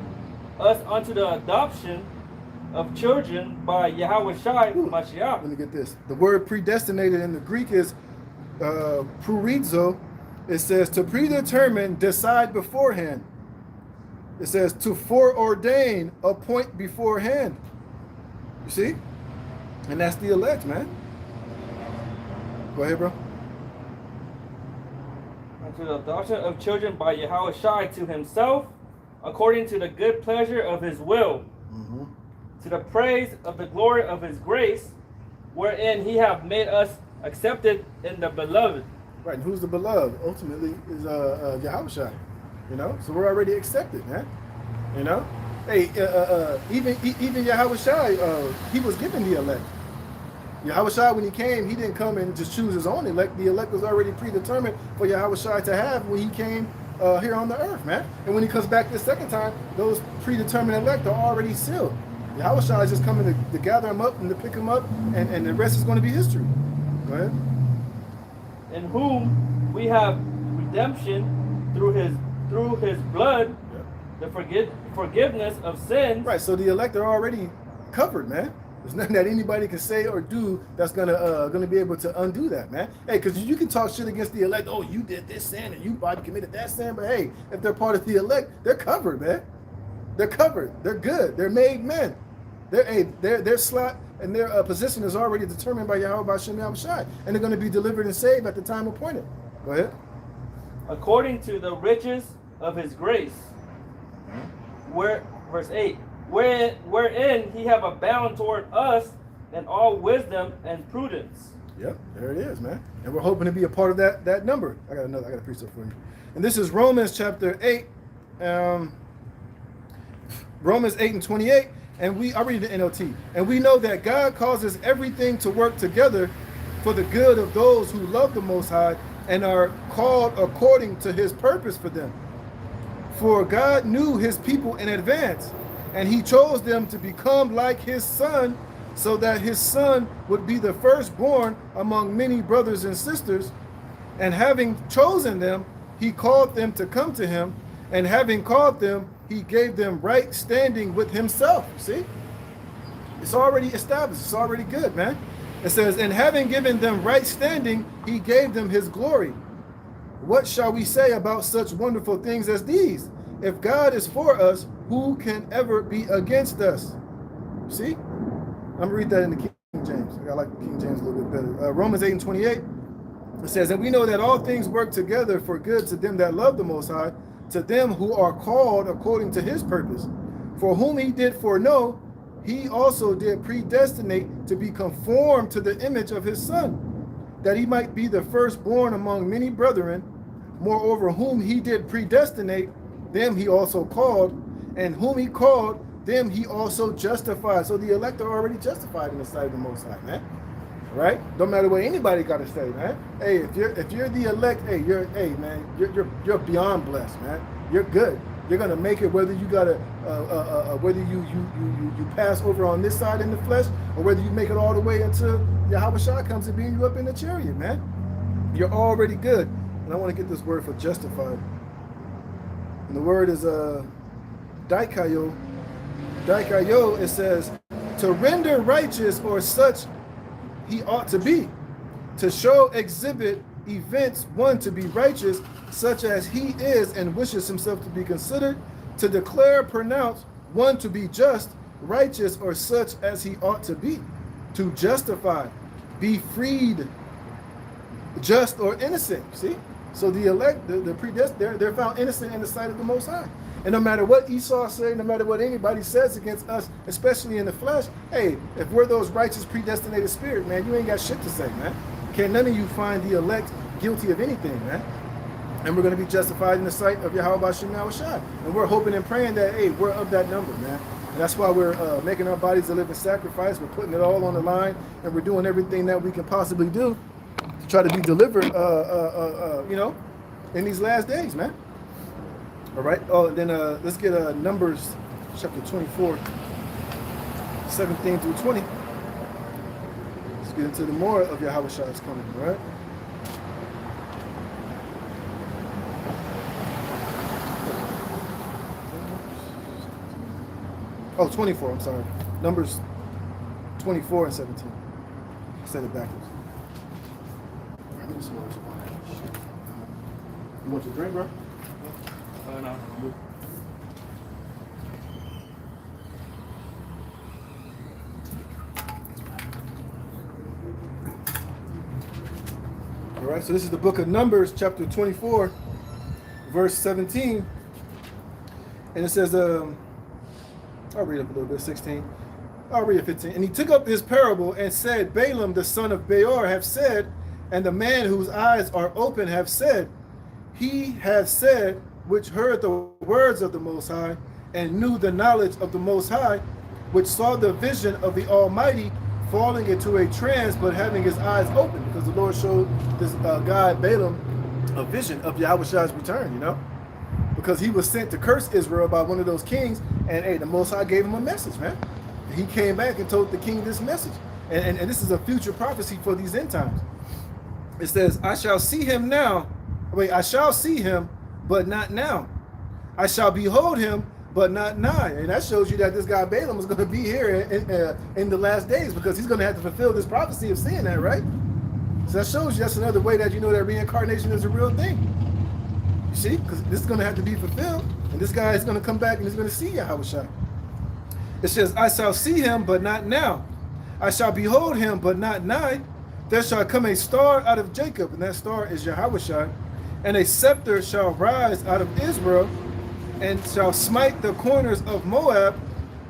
us unto the adoption of children by Yahawashi Mashiach. Let me get this. The word predestinated in the Greek is prurizo, It says to predetermine, decide beforehand. It says to foreordain, appoint beforehand. You see? And that's the elect, man. Go ahead, bro. And to the adoption of children by Yahawashi to himself, according to the good pleasure of his will, to the praise of the glory of his grace, wherein he hath made us accepted in the beloved. Right, and who's the beloved? Ultimately is Yahawashi. You know, so we're already accepted, man. You know, hey, even Yahawashi, he was given the elect. Yahawashi, when he came, he didn't come and just choose his own elect. The elect was already predetermined for Yahawashi to have when he came here on the earth, man. And when he comes back this second time, those predetermined elect are already sealed. Yahawashi is just coming to gather them up and to pick them up, and the rest is going to be history. Go ahead. In whom we have redemption through his blood, the forgiveness of sins. Right, so the elect are already covered, man. There's nothing that anybody can say or do that's gonna be able to undo that, man. Hey, because you can talk shit against the elect. Oh, you did this sin and you Bobby committed that sin, but hey, if they're part of the elect, they're covered, man. They're covered. They're good. They're made men. Their slot and their position is already determined by Yahawashi, and they're going to be delivered and saved at the time appointed. Go ahead. According to the riches of his grace, verse 8, wherein he have abound toward us in all wisdom and prudence. Yep, there it is, man. And we're hoping to be a part of that number. I got a precept for you. And this is Romans chapter 8. Romans 8:28. And I'll read the NLT. And we know that God causes everything to work together for the good of those who love the Most High and are called according to his purpose for them. For God knew his people in advance, and he chose them to become like his son, so that his son would be the firstborn among many brothers and sisters. And having chosen them, he called them to come to him, and having called them, he gave them right standing with himself. See? It's already established. It's already good, man. It says, and having given them right standing, he gave them his glory. What shall we say about such wonderful things as these? If God is for us, who can ever be against us? See? I'm going to read that in the King James. I like King James a little bit better. Romans 8:28. It says, and we know that all things work together for good to them that love the Most High, to them who are called according to his purpose. For whom he did foreknow, he also did predestinate to be conformed to the image of his son, that he might be the firstborn among many brethren. Moreover, whom he did predestinate, them he also called, and whom he called, them he also justified. So the elect are already justified in the sight of the Most High, man. Right? Don't matter what anybody got to say, man. Hey, if you're the elect, you're beyond blessed, man. You're good. You're gonna make it whether you gotta whether you pass over on this side in the flesh, or whether you make it all the way until Yahawashi comes and beam you up in the chariot, man. You're already good. And I want to get this word for justified. And the word is daikayo. Daikayo, it says to render righteous, or such he ought to be, to show, exhibit, events one to be righteous, such as he is and wishes himself to be considered, to declare, pronounce one to be just, righteous, or such as he ought to be, to justify, be freed, just or innocent. See? So the elect, the predestined, they're found innocent in the sight of the Most High. And no matter what Esau says, no matter what anybody says against us, especially in the flesh, hey, if we're those righteous predestinated spirit, man, you ain't got shit to say, man. Can't none of you find the elect guilty of anything, man. And we're going to be justified in the sight of Yahawashi. And we're hoping and praying that, hey, we're of that number, man. And that's why we're making our bodies a living sacrifice. We're putting it all on the line, and we're doing everything that we can possibly do to try to be delivered, in these last days, man. All right. Oh, then let's get Numbers chapter 24, 17 through 20. Let's get into the more of Yahawashi's coming, all right? Oh, 24, I'm sorry. Numbers 24 and 17. I said it backwards. You want your drink, bro? No. All right, so this is the book of Numbers, chapter 24, verse 17. And it says, I'll read up a little bit, 16. I'll read it 15. And he took up his parable and said, Balaam, the son of Beor, have said, and the man whose eyes are open have said, he hath said, which heard the words of the Most High, and knew the knowledge of the Most High, which saw the vision of the Almighty, falling into a trance, but having his eyes open, because the Lord showed this guy Balaam a vision of Yahawashi's return, you know, because he was sent to curse Israel by one of those kings, and hey, the Most High gave him a message, man. He came back and told the king this message, and this is a future prophecy for these end times. It says, I shall see him, but not now. I shall behold him, but not nigh. And that shows you that this guy Balaam is going to be here in the last days, because he's going to have to fulfill this prophecy of seeing that, right? So that shows you that's another way that you know that reincarnation is a real thing. You see? Because this is going to have to be fulfilled, and this guy is going to come back and he's going to see Yahawashi. It says, I shall see him, but not now. I shall behold him, but not nigh. There shall come a star out of Jacob, and that star is Yahawashi, and a scepter shall rise out of Israel, and shall smite the corners of Moab,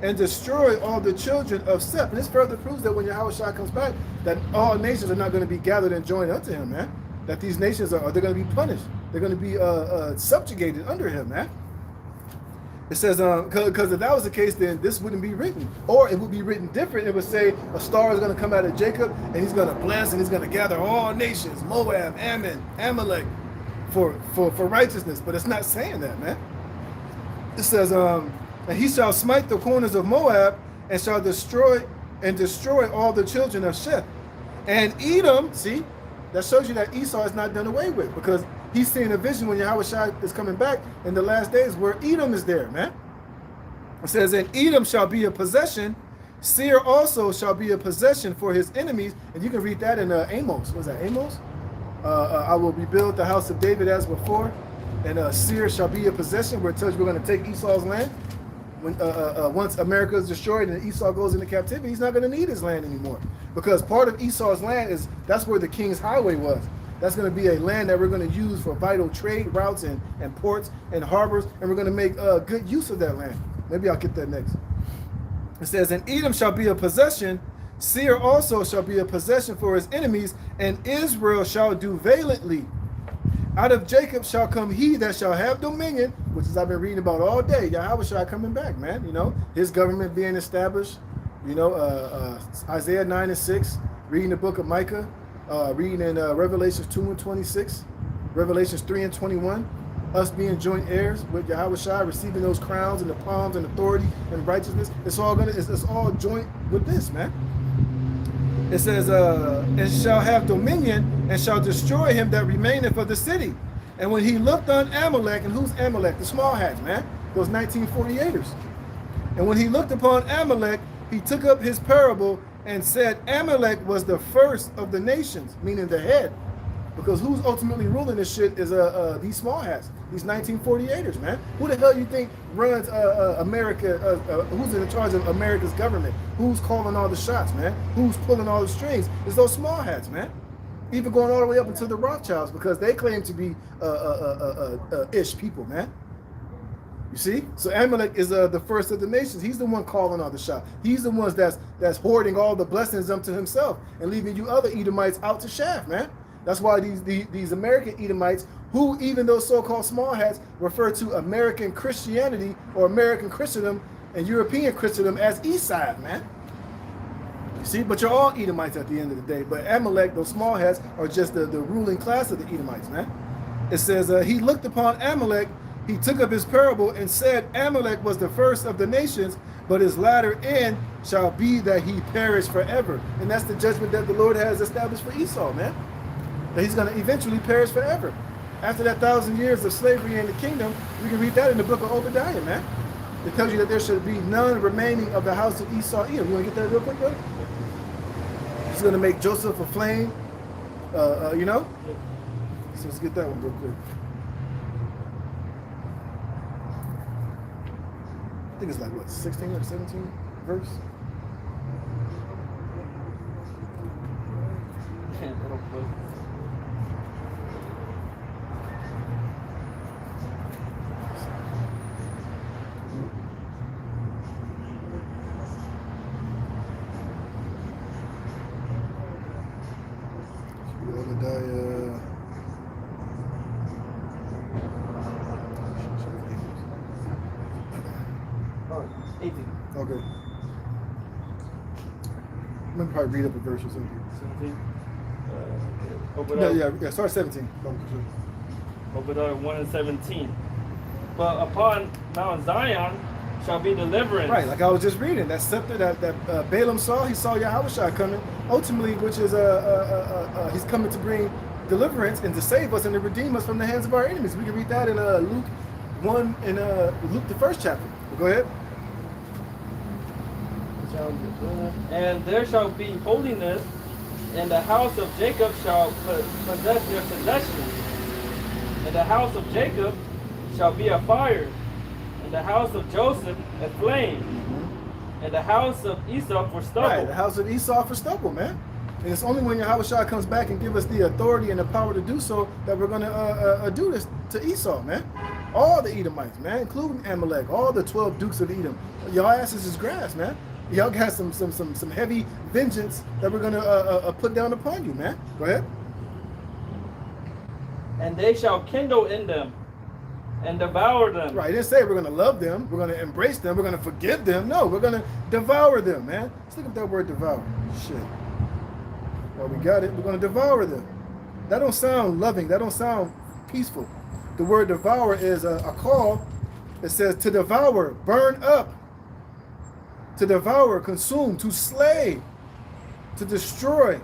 and destroy all the children of Seth. And this further proves that when Yahawashi comes back, that all nations are not going to be gathered and joined unto him, man. That these nations they're going to be punished. They're going to be subjugated under him, man. It says, because if that was the case, then this wouldn't be written. Or it would be written different. It would say a star is going to come out of Jacob, and he's going to bless, and he's going to gather all nations, Moab, Ammon, Amalek, for righteousness. But it's not saying that, man. It says, and he shall smite the corners of Moab, and shall destroy all the children of Sheth. And Edom, see, that shows you that Esau is not done away with, because he's seeing a vision when Yahawashi is coming back in the last days where Edom is there, man. It says, and Edom shall be a possession. Seir also shall be a possession for his enemies. And you can read that in Amos. What was that, Amos? I will rebuild the house of David as before. And Seir shall be a possession, where it tells you we're going to take Esau's land. When once America is destroyed and Esau goes into captivity, he's not going to need his land anymore. Because part of Esau's land that's where the king's highway was. That's going to be a land that we're going to use for vital trade routes and ports and harbors, and we're going to make good use of that land. Maybe I'll get that next. It says, and Edom shall be a possession, Seir also shall be a possession for his enemies, and Israel shall do valiantly. Out of Jacob shall come he that shall have dominion, which is I've been reading about all day. Yahawashi coming back, man. You know, his government being established. You know, Isaiah 9 and 6, reading the book of Micah. Reading in Revelations 2 and 26, Revelations 3 and 21, us being joint heirs with Yahawashi, receiving those crowns and the palms and authority and righteousness. It's all joint with this, man. It says, and shall have dominion, and shall destroy him that remaineth of the city. And when he looked on Amalek, and who's Amalek? The small hats, man. Those 1948ers. And when he looked upon Amalek, he took up his parable and said Amalek was the first of the nations, meaning the head. Because who's ultimately ruling this shit is these small hats, these 1948ers, man. Who the hell you think runs America? Who's in charge of America's government? Who's calling all the shots, man? Who's pulling all the strings? It's those small hats, man. Even going all the way up into the Rothschilds, because they claim to be ish people, man. You see? So Amalek is the first of the nations. He's the one calling all the shots. He's the ones that's hoarding all the blessings unto himself and leaving you other Edomites out to shaft, man. That's why these American Edomites, who even those so-called small hats refer to American Christianity or American Christendom and European Christendom as East Side, man. You see? But you're all Edomites at the end of the day. But Amalek, those small hats, are just the ruling class of the Edomites, man. It says, he looked upon Amalek, he took up his parable and said, Amalek was the first of the nations, but his latter end shall be that he perish forever. And that's the judgment that the Lord has established for Esau, man. That he's going to eventually perish forever. After that 1,000 years of slavery in the kingdom, we can read that in the book of Obadiah, man. It tells you that there should be none remaining of the house of Esau. You want to get that real quick, brother? He's going to make Joseph a flame, you know? So let's get that one real quick. think it's like what, 16 or 17 verse. Okay. I'm gonna probably read up a verse or something. 17? Yeah, start 17. Obadiah 1 and 17. But upon Mount Zion shall be deliverance. Right, like I was just reading, that scepter that Balaam saw, he saw Yahawashi coming, ultimately, which is he's coming to bring deliverance and to save us and to redeem us from the hands of our enemies. We can read that in Luke 1 and Luke the 1st chapter. Go ahead. And there shall be holiness, and the house of Jacob shall possess their possessions. And the house of Jacob shall be a fire, and the house of Joseph a flame, and the house of Esau for stubble. Right, the house of Esau for stubble, man. And it's only when Yahawashi comes back and give us the authority and the power to do so that we're going to do this to Esau, man. All the Edomites, man, including Amalek, all the 12 dukes of Edom. Y'all asses is grass, man. Y'all got some heavy vengeance that we're going to put down upon you, man. Go ahead. And they shall kindle in them and devour them. Right, it didn't say we're going to love them, we're going to embrace them, we're going to forgive them. No, we're going to devour them, man. Let's look at that word devour. Shit. Well, we got it. We're going to devour them. That don't sound loving. That don't sound peaceful. The word devour is a call. It says to devour, burn up, to devour, consume, to slay, to destroy,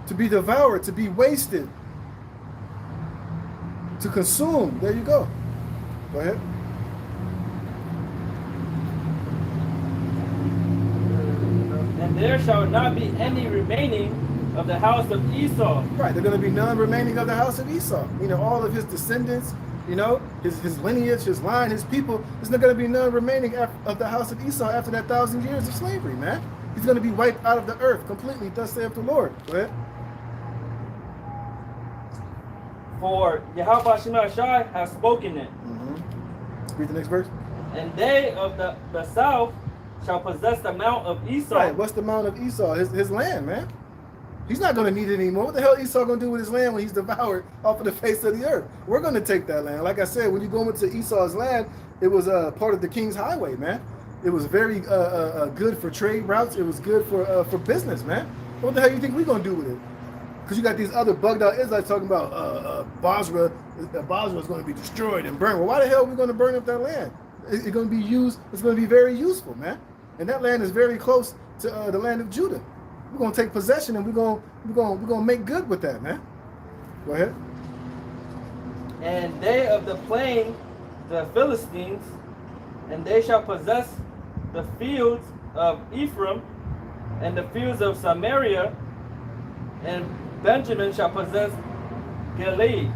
to be devoured, to be wasted, to consume. There you go. Go ahead. And there shall not be any remaining of the house of Esau. Right, there are going to be none remaining of the house of Esau. You know, all of his descendants, you know, his lineage, his line, his people. There's not going to be none remaining of the house of Esau after that 1,000 years of slavery, man. He's going to be wiped out of the earth completely, thus saith the Lord. Go ahead. For Yahawashi has spoken it. Read the next verse. And they of the south shall possess the mount of Esau. Right, what's the mount of Esau? His land, man. He's not going to need it anymore. What the hell Esau going to do with his land when he's devoured off of the face of the earth? We're going to take that land. Like I said, when you go into Esau's land, it was part of the king's highway, man. It was very good for trade routes. It was good for business, man. What the hell you think we're going to do with it? Because you got these other bugged out Israelites talking about Basra is going to be destroyed and burned. Well, why the hell are we going to burn up that land? It's going to be used. It's going to be very useful, man. And that land is very close to the land of Judah. We're gonna take possession and we're gonna make good with that, man. Go ahead. And they of the plain, the Philistines, and they shall possess the fields of Ephraim and the fields of Samaria, and Benjamin shall possess Gilead.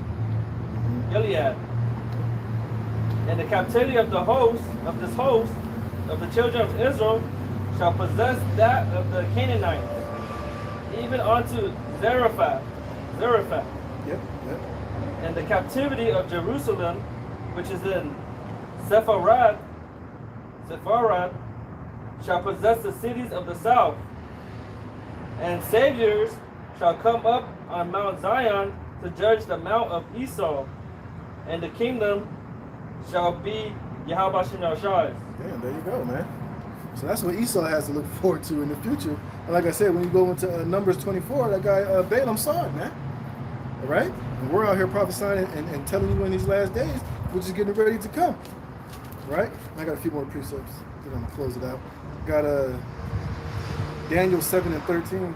And the captivity of the host of this host of the children of Israel shall possess that of the Canaanites, even unto Zarephath. Yep. And the captivity of Jerusalem, which is in Sepharad, shall possess the cities of the south. And saviors shall come up on Mount Zion to judge the mount of Esau, and the kingdom shall be Yahawashi. Damn, there you go, man. So that's what Esau has to look forward to in the future. And like I said, when you go into Numbers 24, that guy Balaam saw it, man. All right? And we're out here prophesying and telling you in these last days, we're just getting ready to come. Right? I got a few more precepts. Then I'm going to close it out. Got Daniel 7 and 13.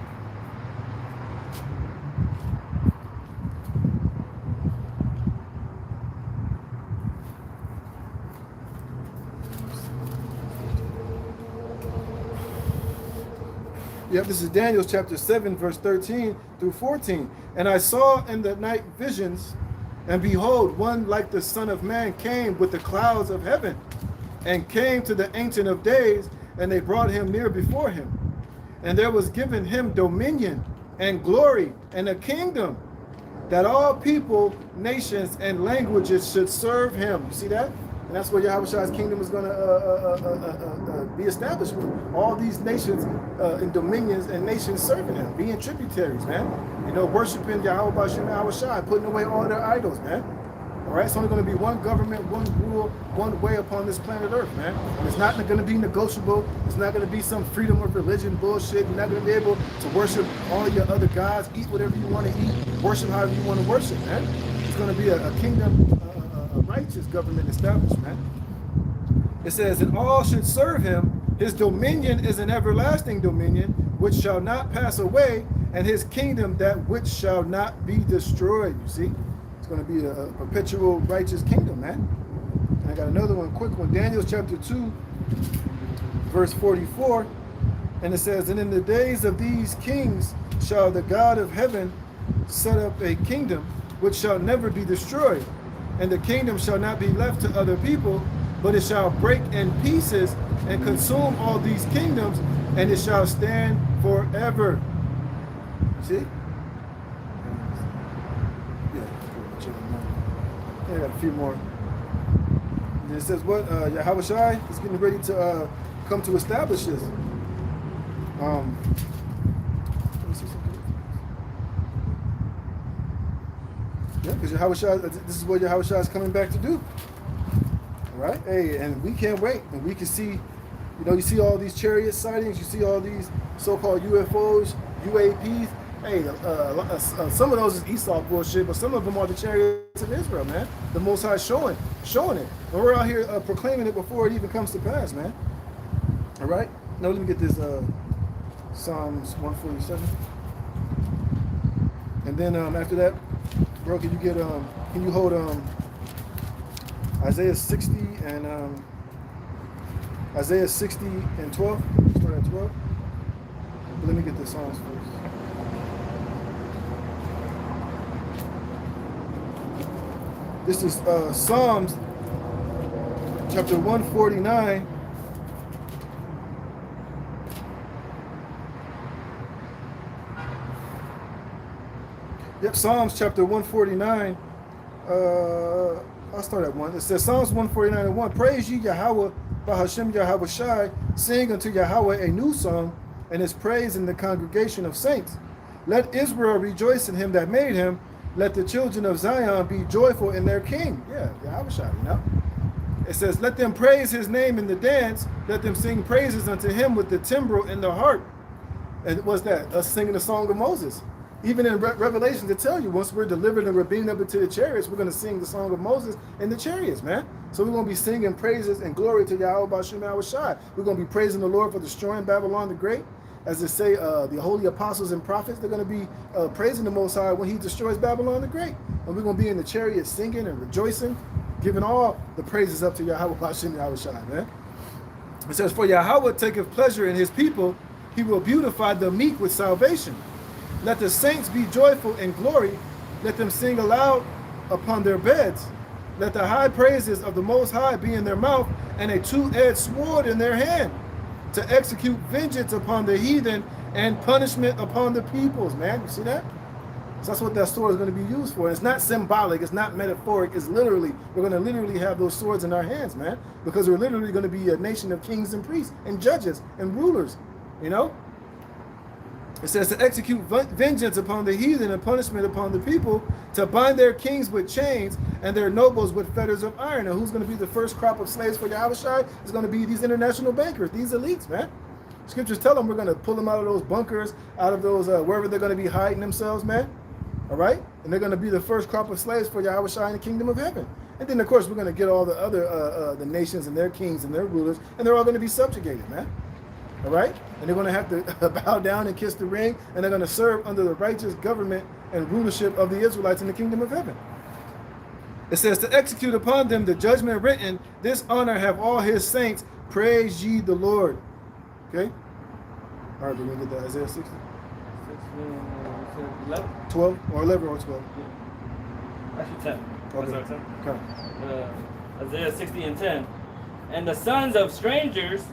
Yep, this is Daniel chapter 7, verse 13 through 14. And I saw in the night visions, and behold, one like the Son of Man came with the clouds of heaven. and came to the Ancient of Days, and they brought him near before him. And there was given him dominion and glory and a kingdom, that all people, nations, and languages should serve him. You see that? And that's where Yahawashi's kingdom is going to be established with all these nations and dominions and nations serving him, being tributaries, man. You know, worshiping Yahweh Ba'Shem Yahawashi, putting away all their idols, man. All right, it's only going to be one government, one rule, one way upon this planet Earth, man. And it's not going to be negotiable. It's not going to be some freedom of religion bullshit. You're not going to be able to worship all your other gods, eat whatever you want to eat, worship however you want to worship, man. It's going to be a kingdom, a righteous government established, man. It says, and all should serve him. His dominion is an everlasting dominion, which shall not pass away, and his kingdom that which shall not be destroyed. You see? It's going to be a perpetual righteous kingdom, man. And I got another one, quick one. Daniel chapter 2, verse 44. And it says, and in the days of these kings shall the God of heaven set up a kingdom which shall never be destroyed. And the kingdom shall not be left to other people, but it shall break in pieces and consume all these kingdoms, and it shall stand forever. See? I got a few more. And it says what? Yahawashi is getting ready to come to establish this. Let me see something. Yeah, because Yahawashi, this is what Yahawashi is coming back to do. All right? Hey, and we can't wait. And we can see, you know, you see all these chariot sightings, you see all these so-called UFOs, UAPs. Hey, some of those is Esau bullshit, but some of them are the chariots of Israel, man. The Most High showing it. And we're out here proclaiming it before it even comes to pass, man. All right? Now let me get this Psalms 147. And then after that, bro, can you hold Isaiah 60 and Isaiah 60 and 12? Start at 12. But let me get the Psalms first. This is Psalms chapter 149. Yep, Psalms chapter 149. I'll start at 1. It says, Psalms 149 and 1. Praise ye Yahweh, Bahashem Yahawashi. Sing unto Yahweh a new song, and his praise in the congregation of saints. Let Israel rejoice in him that made him. Let the children of Zion be joyful in their king. Yeah, Yahawashi, you know. It says, let them praise his name in the dance. Let them sing praises unto him with the timbrel in the harp. And what's that? Us singing the song of Moses. Even in Revelation, to tell you, once we're delivered and we're beaten up into the chariots, we're going to sing the song of Moses in the chariots, man. So we're going to be singing praises and glory to Yahweh Ba'Shem Yahawashi. We're going to be praising the Lord for destroying Babylon the Great. As they say, the holy apostles and prophets, they're going to be praising the Most High when he destroys Babylon the Great. And we're going to be in the chariots singing and rejoicing, giving all the praises up to Yahweh Ba'Shem Yahawashi, man. It says, for Yahweh taketh pleasure in his people. He will beautify the meek with salvation. Let the saints be joyful in glory. Let them sing aloud upon their beds. Let the high praises of the Most High be in their mouth, and a two-edged sword in their hand, to execute vengeance upon the heathen and punishment upon the peoples, man. You see that? So that's what that sword is going to be used for. And it's not symbolic. It's not metaphoric. It's literally, we're going to literally have those swords in our hands, man, because we're literally going to be a nation of kings and priests and judges and rulers, you know? It says to execute vengeance upon the heathen and punishment upon the people, to bind their kings with chains and their nobles with fetters of iron. And who's going to be the first crop of slaves for Yahawashi? It's going to be these international bankers, these elites, man. Scriptures tell them we're going to pull them out of those bunkers, out of those, wherever they're going to be hiding themselves, man. All right? And they're going to be the first crop of slaves for Yahawashi in the kingdom of heaven. And then, of course, we're going to get all the other the nations and their kings and their rulers, and they're all going to be subjugated, man. All right? And they're going to have to bow down and kiss the ring, and they're going to serve under the righteous government and rulership of the Israelites in the kingdom of heaven. It says, to execute upon them the judgment written, this honor have all his saints, praise ye the Lord. Okay? All right, we're going to get that. Isaiah 60. 11? 12 or 11 or 12? Yeah. Actually 10. Okay. Sorry, 10. Okay. Isaiah 60 and 10. and the sons of strangers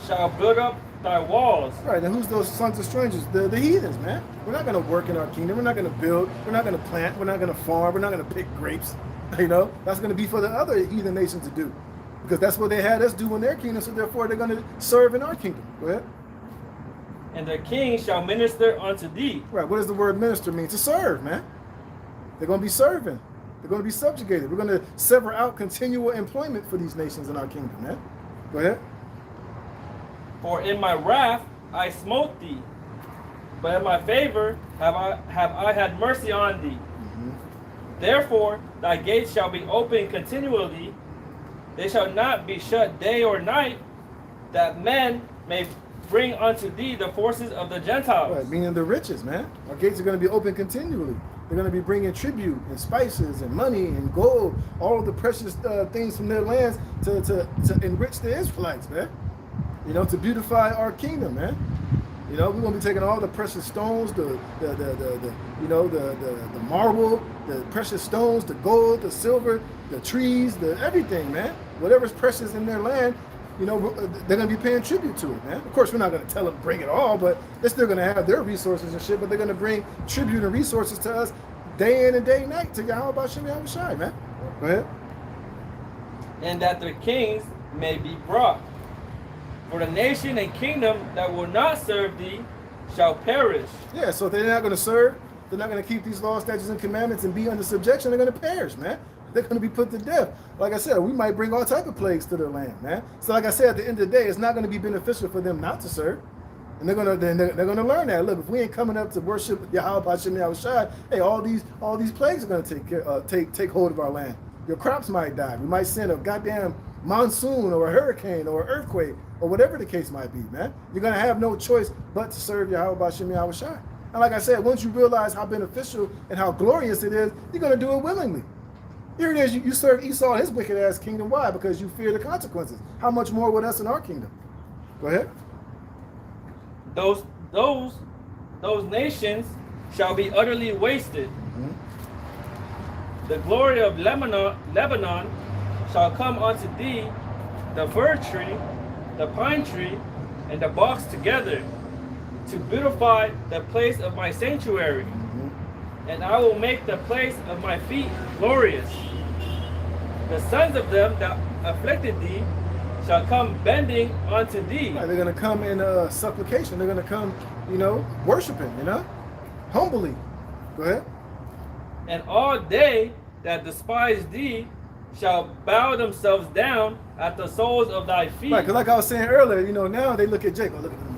shall build up thy walls. Right, and who's those sons of strangers? The heathens, man. We're not going to work in our kingdom. We're not going to build. We're not going to plant. We're not going to farm. We're not going to pick grapes. You know, that's going to be for the other heathen nations to do. Because that's what they had us do in their kingdom, so therefore they're going to serve in our kingdom. Go ahead. And the king shall minister unto thee. Right, what does the word minister mean? To serve, man. They're going to be serving. They're going to be subjugated. We're going to sever out continual employment for these nations in our kingdom, man. Go ahead. For in my wrath I smote thee, but in my favor have I had mercy on thee. Therefore thy gates shall be open continually, they shall not be shut day or night, that men may bring unto thee the forces of the Gentiles. Right, meaning the riches, man. Our gates are going to be open continually. They're going to be bringing tribute and spices and money and gold, all of the precious things from their lands to enrich the Israelites, man. You know, to beautify our kingdom, man. You know, we're going to be taking all the precious stones, the marble, the precious stones, the gold, the silver, the trees, the everything, man. Whatever's precious in their land, you know, they're going to be paying tribute to it, man. Of course, we're not going to tell them bring it all, but they're still going to have their resources and shit, but they're going to bring tribute and resources to us day in and day night to Yahawashi Yahawashi, man. Go ahead. And that the kings may be brought. For the nation and kingdom that will not serve thee shall perish. Yeah, so if they're not going to serve, they're not going to keep these laws, statutes, and commandments and be under subjection, they're going to perish, man. They're going to be put to death. Like I said, we might bring all type of plagues to their land, man. So like I said, at the end of the day, it's not going to be beneficial for them not to serve. And they're going to learn that. Look, if we ain't coming up to worship Yahawashi Yahawashi, hey, all these plagues are going to take hold of our land. Your crops might die. We might send a goddamn monsoon or a hurricane or an earthquake or whatever the case might be, man. You're going to have no choice but to serve Yahawashi Yahawashi. And like I said, once you realize how beneficial and how glorious it is, you're going to do it willingly. Here it is, you serve Esau and his wicked ass kingdom. Why? Because you fear the consequences. How much more with us in our kingdom? Go ahead. Those nations shall be utterly wasted. The glory of Lebanon shall come unto thee, the fir tree, the pine tree, and the box together, to beautify the place of my sanctuary. And I will make the place of my feet glorious. The sons of them that afflicted thee shall come bending unto thee. Right, they're going to come in supplication. They're going to come, you know, worshiping, you know, humbly. Go ahead. And all they that despise thee shall bow themselves down at the soles of thy feet. Right, because like I was saying earlier, you know, now they look at Jacob. Look at them,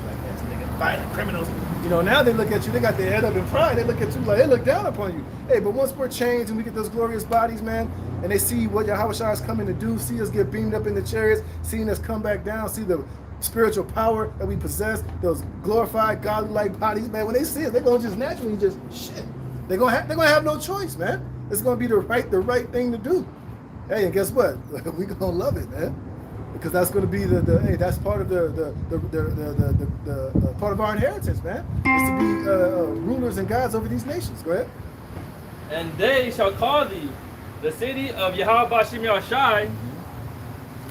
like nigga, violent criminals. You know, now they look at you, they got their head up in pride. They look at you like they look down upon you. Hey, but once we're changed and we get those glorious bodies, man, and they see what Yahawashi is coming to do, see us get beamed up in the chariots, seeing us come back down, see the spiritual power that we possess, those glorified, godly-like bodies, man. When they see it, they're gonna just naturally just shit. They're gonna have no choice, man. It's gonna be the right thing to do. Hey, and guess what? We gonna love it, man, because that's gonna be hey, that's part of the part of our inheritance, man. Is to be rulers and gods over these nations. Go ahead. And they shall call thee the city of Yahawashi Yahawashi,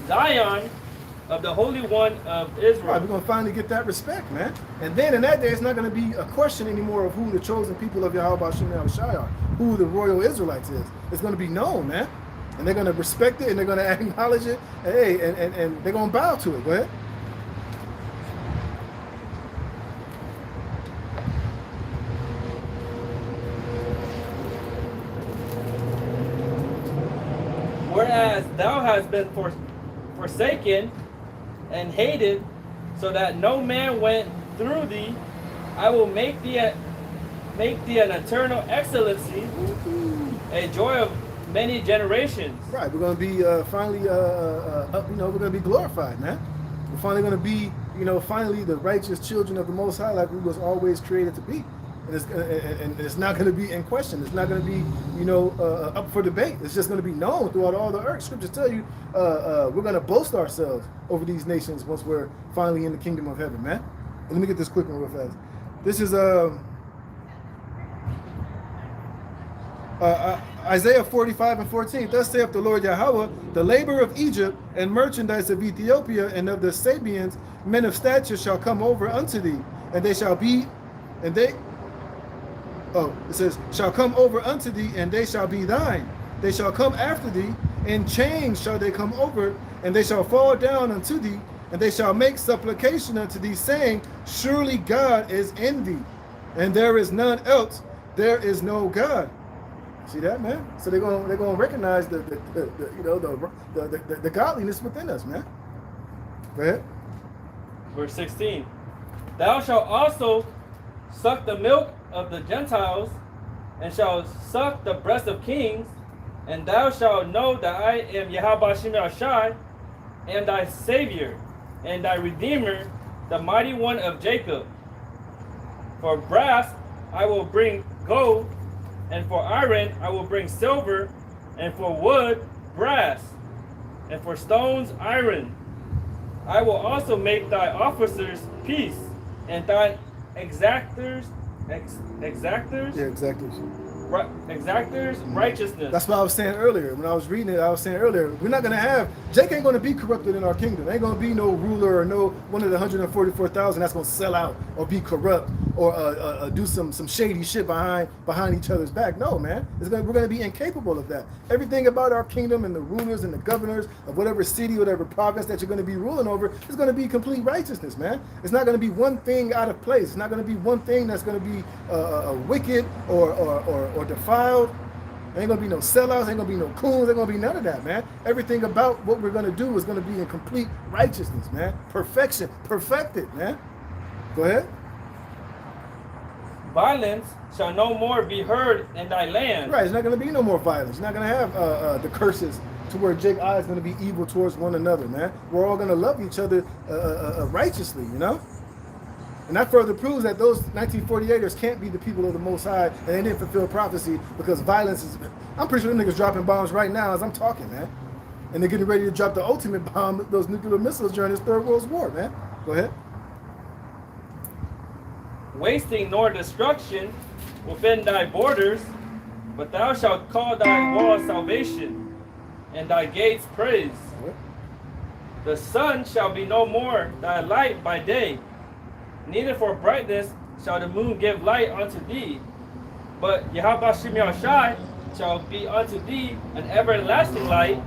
Zion of the Holy One of Israel. Right, we're going to finally get that respect, man. And then in that day, it's not going to be a question anymore of who the chosen people of Yahawashi Yahawashi are, who the royal Israelites is. It's going to be known, man. And they're going to respect it, and they're going to acknowledge it, and, hey, and they're going to bow to it. Go ahead. Whereas thou hast been forsaken and hated, so that no man went through thee, I will make thee an eternal excellency, a joy of many generations. Right, we're going to be finally, we're going to be glorified, man. We're finally going to be, finally the righteous children of the Most High, like we was always created to be. And it's not going to be in question. It's not going to be, up for debate. It's just going to be known throughout all the earth. Scriptures tell you we're going to boast ourselves over these nations once we're finally in the kingdom of heaven, man. And let me get this quick one real fast. This is Isaiah 45:14. Thus saith the Lord Yahweh, the labor of Egypt and merchandise of Ethiopia and of the Sabians, men of stature shall come over unto thee, and they shall be, and they, it says, shall come over unto thee, and they shall be thine. They shall come after thee, in chains shall they come over, and they shall fall down unto thee, and they shall make supplication unto thee, saying, surely God is in thee, and there is none else, there is no God. See that, man? So they're gonna recognize the godliness within us, man. Go ahead. Verse 16. Thou shalt also suck the milk of the Gentiles, and shalt suck the breast of kings, and thou shalt know that I am Yahawashi, and thy Savior, and thy Redeemer, the mighty one of Jacob. For brass I will bring gold, and for iron I will bring silver, and for wood brass, and for stones iron. I will also make thy officers peace, and thy exactors righteousness. That's what I was saying earlier. When I was reading it, I was saying earlier, we're not going to have, Jake ain't going to be corrupted in our kingdom. Ain't going to be no ruler or no one of the 144,000 that's going to sell out or be corrupt or do some shady shit behind each other's back. No, man. We're going to be incapable of that. Everything about our kingdom and the rulers and the governors of whatever city, whatever province that you're going to be ruling over is going to be complete righteousness, man. It's not going to be one thing out of place. It's not going to be one thing that's going to be wicked or defiled. Ain't gonna be no sellouts, ain't gonna be no coons, ain't gonna be none of that, man. Everything about what we're gonna do is gonna be in complete righteousness, man. Perfection, perfected, man. Go ahead. Violence shall no more be heard in thy land. Right, it's not gonna be no more violence. You're not gonna have the curses to where Jake's eye is gonna be evil towards one another, man. We're all gonna love each other righteously, you know? And that further proves that those 1948ers can't be the people of the Most High, and they didn't fulfill prophecy because violence is. I'm pretty sure them niggas dropping bombs right now as I'm talking, man. And they're getting ready to drop the ultimate bomb, those nuclear missiles during this Third World War, man. Go ahead. Wasting nor destruction within thy borders, but thou shalt call thy wall salvation, and thy gates praise. What? The sun shall be no more thy light by day, neither for brightness shall the moon give light unto thee, but Yahawashi shall be unto thee an everlasting light,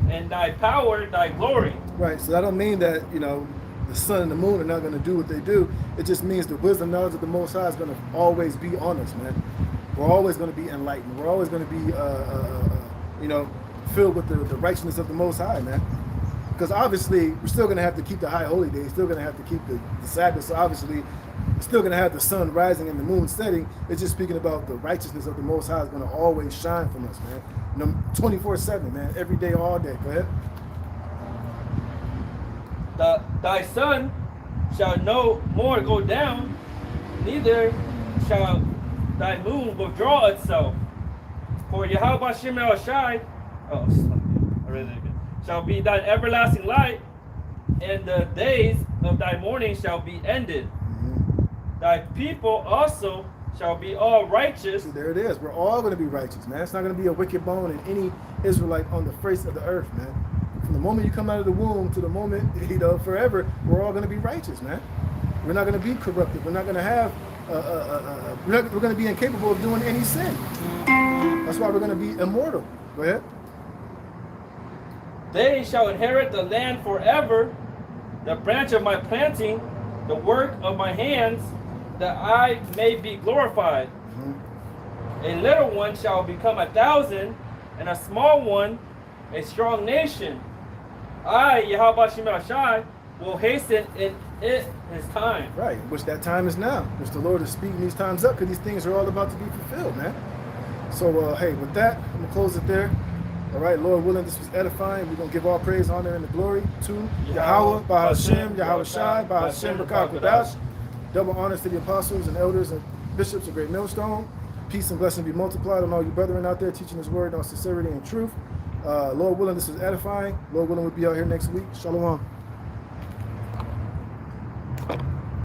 and thy power thy glory. Right, so that don't mean that, the sun and the moon are not going to do what they do. It just means the wisdom, knowledge of the Most High is going to always be on us, man. We're always going to be enlightened. We're always going to be, filled with the righteousness of the Most High, man. Because obviously, we're still going to have to keep the high holy days, still going to have to keep the Sabbath. So obviously, we're still going to have the sun rising and the moon setting. It's just speaking about the righteousness of the Most High is going to always shine from us, man. 24/7, man. Every day, all day. Go ahead. Thy sun shall no more go down, neither shall thy moon withdraw itself. For Yahawashi, I read it again, shall be thine everlasting light, and the days of thy mourning shall be ended. Mm-hmm. Thy people also shall be all righteous. See, there it is. We're all going to be righteous, man. It's not going to be a wicked bone in any Israelite on the face of the earth, man. From the moment you come out of the womb to the moment, forever, we're all going to be righteous, man. We're not going to be corrupted. We're not going to have, we're going to be incapable of doing any sin. That's why we're going to be immortal. Go ahead. They shall inherit the land forever, the branch of my planting, the work of my hands, that I may be glorified. Mm-hmm. A little one shall become 1,000, and a small one a strong nation. I, Yahawashi, will hasten in it his time. Right, which that time is now. Which the Lord is speeding these times up, because these things are all about to be fulfilled, man. So, hey, with that, I'm going to close it there. All right, Lord willing, this was edifying. We're going to give all praise, honor, and the glory to Yahweh, Bahashem, Yahawashi, Bahashem, Rakakwadash. Double honors to the apostles and elders and bishops of Great Millstone. Peace and blessing be multiplied on all you brethren out there teaching his word on sincerity and truth. Lord willing, this was edifying. Lord willing, we'll be out here next week. Shalom.